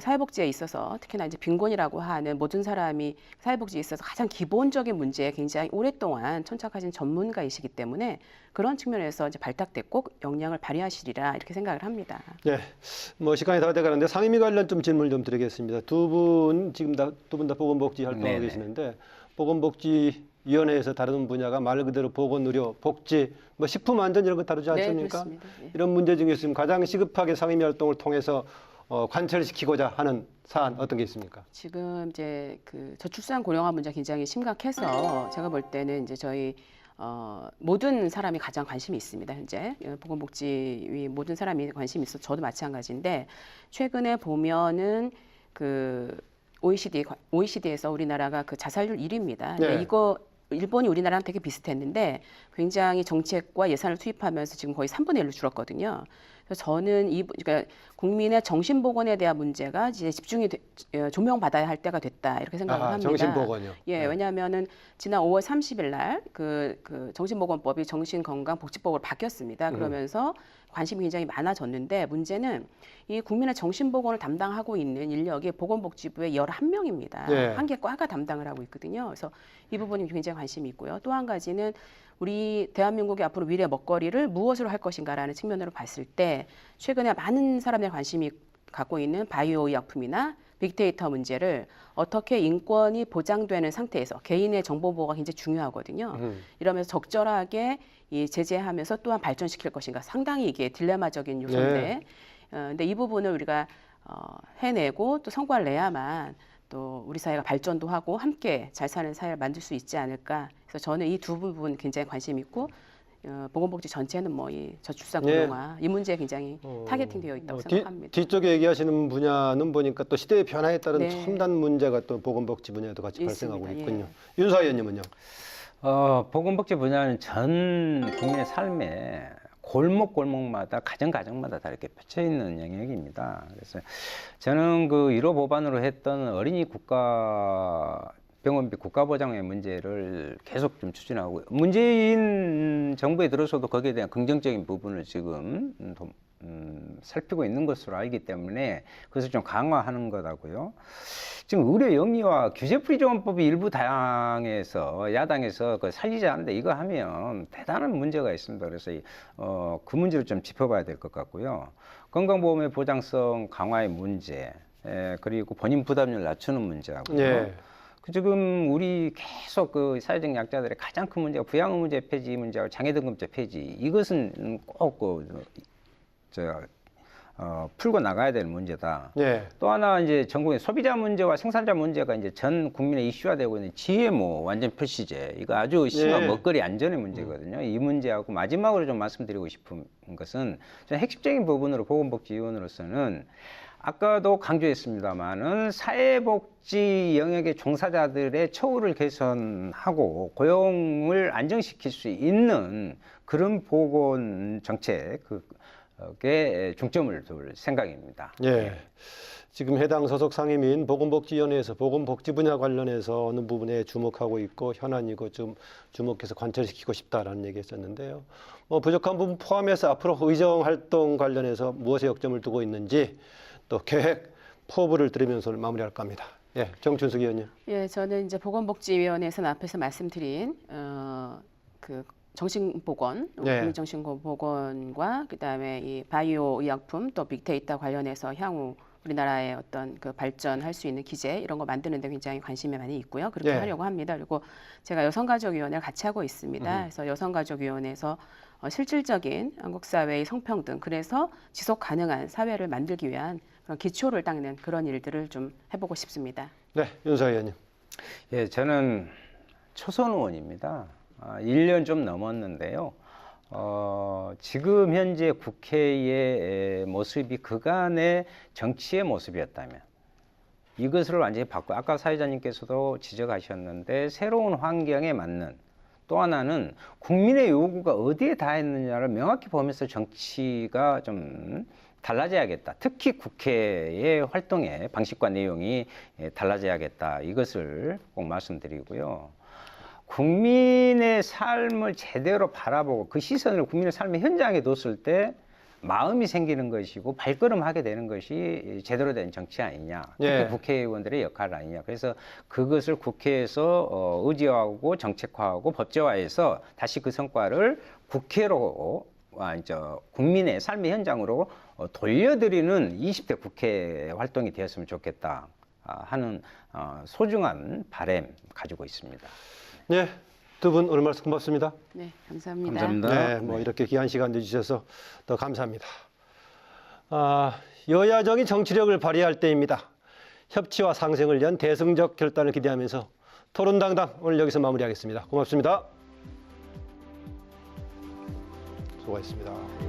Speaker 9: 사회복지에 있어서 특히나 이제 빈곤이라고 하는 모든 사람이 사회복지에 있어서 가장 기본적인 문제에 굉장히 오랫동안 천착하신 전문가이시기 때문에 그런 측면에서 이제 발탁됐고 역량을 발휘하시리라 이렇게 생각을 합니다.
Speaker 1: 예. 뭐 시간이 다 돼가는데 상임위 관련 좀 질문 좀 드리겠습니다. 두 분 지금 두 분 다 보건복지 활동하고
Speaker 10: 네네.
Speaker 1: 계시는데 보건복지위원회에서 다루는 분야가 말 그대로 보건, 의료, 복지, 뭐 식품 안전 이런 거 다루지
Speaker 9: 네,
Speaker 1: 않습니까?
Speaker 9: 그렇습니다. 예.
Speaker 1: 이런 문제 중에 지금 가장 시급하게 상임위 활동을 통해서 관철시키고자 하는 사안 어떤 게 있습니까?
Speaker 9: 지금 이제 그 저출산 고령화 문제 굉장히 심각해서 제가 볼 때는 이제 저희 모든 사람이 가장 관심이 있습니다. 현재 보건복지위 모든 사람이 관심이 있어 저도 마찬가지인데 최근에 보면은 그 OECD에서 우리나라가 그 자살률 1위입니다.
Speaker 1: 네.
Speaker 9: 이거 일본이 우리나라랑 되게 비슷했는데 굉장히 정책과 예산을 투입하면서 지금 거의 3분의 1로 줄었거든요. 그래서 저는 그러니까 국민의 정신보건에 대한 문제가 이제 조명받아야 할 때가 됐다 이렇게 생각을 합니다.
Speaker 1: 정신보건이요.
Speaker 9: 예,
Speaker 1: 네.
Speaker 9: 왜냐하면은 지난 5월 30일 날 그 정신보건법이 정신건강복지법으로 바뀌었습니다. 그러면서 관심이 굉장히 많아졌는데 문제는 이 국민의 정신보건을 담당하고 있는 인력이 보건복지부에 11명입니다.
Speaker 1: 네.
Speaker 9: 한 개 과가 담당을 하고 있거든요. 그래서 이 부분이 굉장히 관심이 있고요. 또 한 가지는 우리 대한민국의 앞으로 미래 먹거리를 무엇으로 할 것인가라는 측면으로 봤을 때 최근에 많은 사람들이 관심이 갖고 있는 바이오 의약품이나 빅데이터 문제를 어떻게 인권이 보장되는 상태에서 개인의 정보 보호가 굉장히 중요하거든요. 이러면서 적절하게 이 제재하면서 또한 발전시킬 것인가 상당히 이게 딜레마적인 요소인데
Speaker 1: 네.
Speaker 9: 근데 이 부분을 우리가 해내고 또 성과를 내야만 또 우리 사회가 발전도 하고 함께 잘 사는 사회를 만들 수 있지 않을까. 그래서 저는 이 두 부분 굉장히 관심 있고 보건복지 전체는 뭐 이 저출산 고령화 이 문제에 굉장히 타겟팅되어 있다고 생각합니다.
Speaker 1: 뒤쪽에 얘기하시는 분야는 보니까 또 시대의 변화에 따른
Speaker 9: 네.
Speaker 1: 첨단 문제가 또 보건복지 분야에도 같이
Speaker 9: 있습니다.
Speaker 1: 발생하고
Speaker 9: 예.
Speaker 1: 있군요. 윤사 의원님은요?
Speaker 10: 보건복지 분야는 전 국민의 삶에 골목골목마다 가정가정마다 다 이렇게 펼쳐 있는 영역입니다. 그래서 저는 그 1호 법안으로 했던 어린이 병원비 국가보장의 문제를 계속 좀 추진하고 문재인 정부에 들어서도 거기에 대한 긍정적인 부분을 지금 살피고 있는 것으로 알기 때문에 그것을 좀 강화하는 거라고요. 지금 의료 영리화 규제풀이조항법이 일부 야당에서 그 살리지 않는데 이거 하면 대단한 문제가 있습니다. 그래서 그 문제를 좀 짚어봐야 될 것 같고요. 건강보험의 보장성 강화의 문제, 그리고 본인 부담률 낮추는 문제하고요.
Speaker 1: 예.
Speaker 10: 지금 우리 계속 그 사회적 약자들의 가장 큰 문제가 부양의무제 폐지 문제하고 장애등급제 폐지 이것은 꼭 풀고 나가야 되는 문제다.
Speaker 1: 예.
Speaker 10: 또 하나 이제 전국의 소비자 문제와 생산자 문제가 이제 전 국민의 이슈화되고 있는 GMO 완전 표시제, 이거 아주 심한
Speaker 1: 예.
Speaker 10: 먹거리 안전의 문제거든요. 이 문제하고 마지막으로 좀 말씀드리고 싶은 것은 좀 핵심적인 부분으로 보건복지위원으로서는 아까도 강조했습니다만은 사회복지 영역의 종사자들의 처우를 개선하고 고용을 안정시킬 수 있는 그런 보건 정책에 중점을 둘 생각입니다.
Speaker 1: 예. 지금 해당 소속 상임위인 보건복지위원회에서 보건복지 분야 관련해서 어느 부분에 주목하고 있고 현안이고 좀 주목해서 관철시키고 싶다라는 얘기했었는데요. 부족한 부분 포함해서 앞으로 의정 활동 관련해서 무엇에 역점을 두고 있는지 또 계획 포부를 들으면서 오늘 마무리할까 합니다. 예, 정춘숙 의원님.
Speaker 9: 예, 저는 이제 보건복지위원회에서는 앞에서 말씀드린 그 정신보건,
Speaker 1: 네.
Speaker 9: 국민정신보건과 그다음에 이 바이오 의약품 또 빅데이터 관련해서 향후 우리나라의 어떤 그 발전할 수 있는 기재 이런 거 만드는 데 굉장히 관심이 많이 있고요. 그렇게
Speaker 1: 네.
Speaker 9: 하려고 합니다. 그리고 제가 여성가족위원회를 같이 하고 있습니다. 그래서 여성가족위원회에서 실질적인 한국 사회의 성평등, 그래서 지속 가능한 사회를 만들기 위한 그런 기초를 닦는 그런 일들을 좀 해보고 싶습니다.
Speaker 1: 네, 윤사 의원님.
Speaker 10: 예, 저는 초선 의원입니다. 1년 좀 넘었는데요. 지금 현재 국회의 모습이 그간의 정치의 모습이었다면 이것을 완전히 바꿔, 아까 사회자님께서도 지적하셨는데 새로운 환경에 맞는, 또 하나는 국민의 요구가 어디에 닿았느냐를 명확히 보면서 정치가 좀 달라져야겠다. 특히 국회의 활동의 방식과 내용이 달라져야겠다. 이것을 꼭 말씀드리고요. 국민의 삶을 제대로 바라보고 그 시선을 국민의 삶의 현장에 뒀을 때 마음이 생기는 것이고 발걸음하게 되는 것이 제대로 된 정치 아니냐. 특히
Speaker 1: 예.
Speaker 10: 국회의원들의 역할 아니냐. 그래서 그것을 국회에서 의제화하고 정책화하고 법제화해서 다시 그 성과를 국회로 국민의 삶의 현장으로 돌려드리는 20대 국회 활동이 되었으면 좋겠다 하는 소중한 바람 가지고 있습니다.
Speaker 1: 네, 두 분 오늘 말씀 고맙습니다.
Speaker 9: 네, 감사합니다.
Speaker 10: 감사합니다.
Speaker 1: 네, 이렇게 귀한 시간 내주셔서 더 감사합니다. 여야정이 정치력을 발휘할 때입니다. 협치와 상생을 위한 대승적 결단을 기대하면서 토론당당 오늘 여기서 마무리하겠습니다. 고맙습니다. 수고하셨습니다.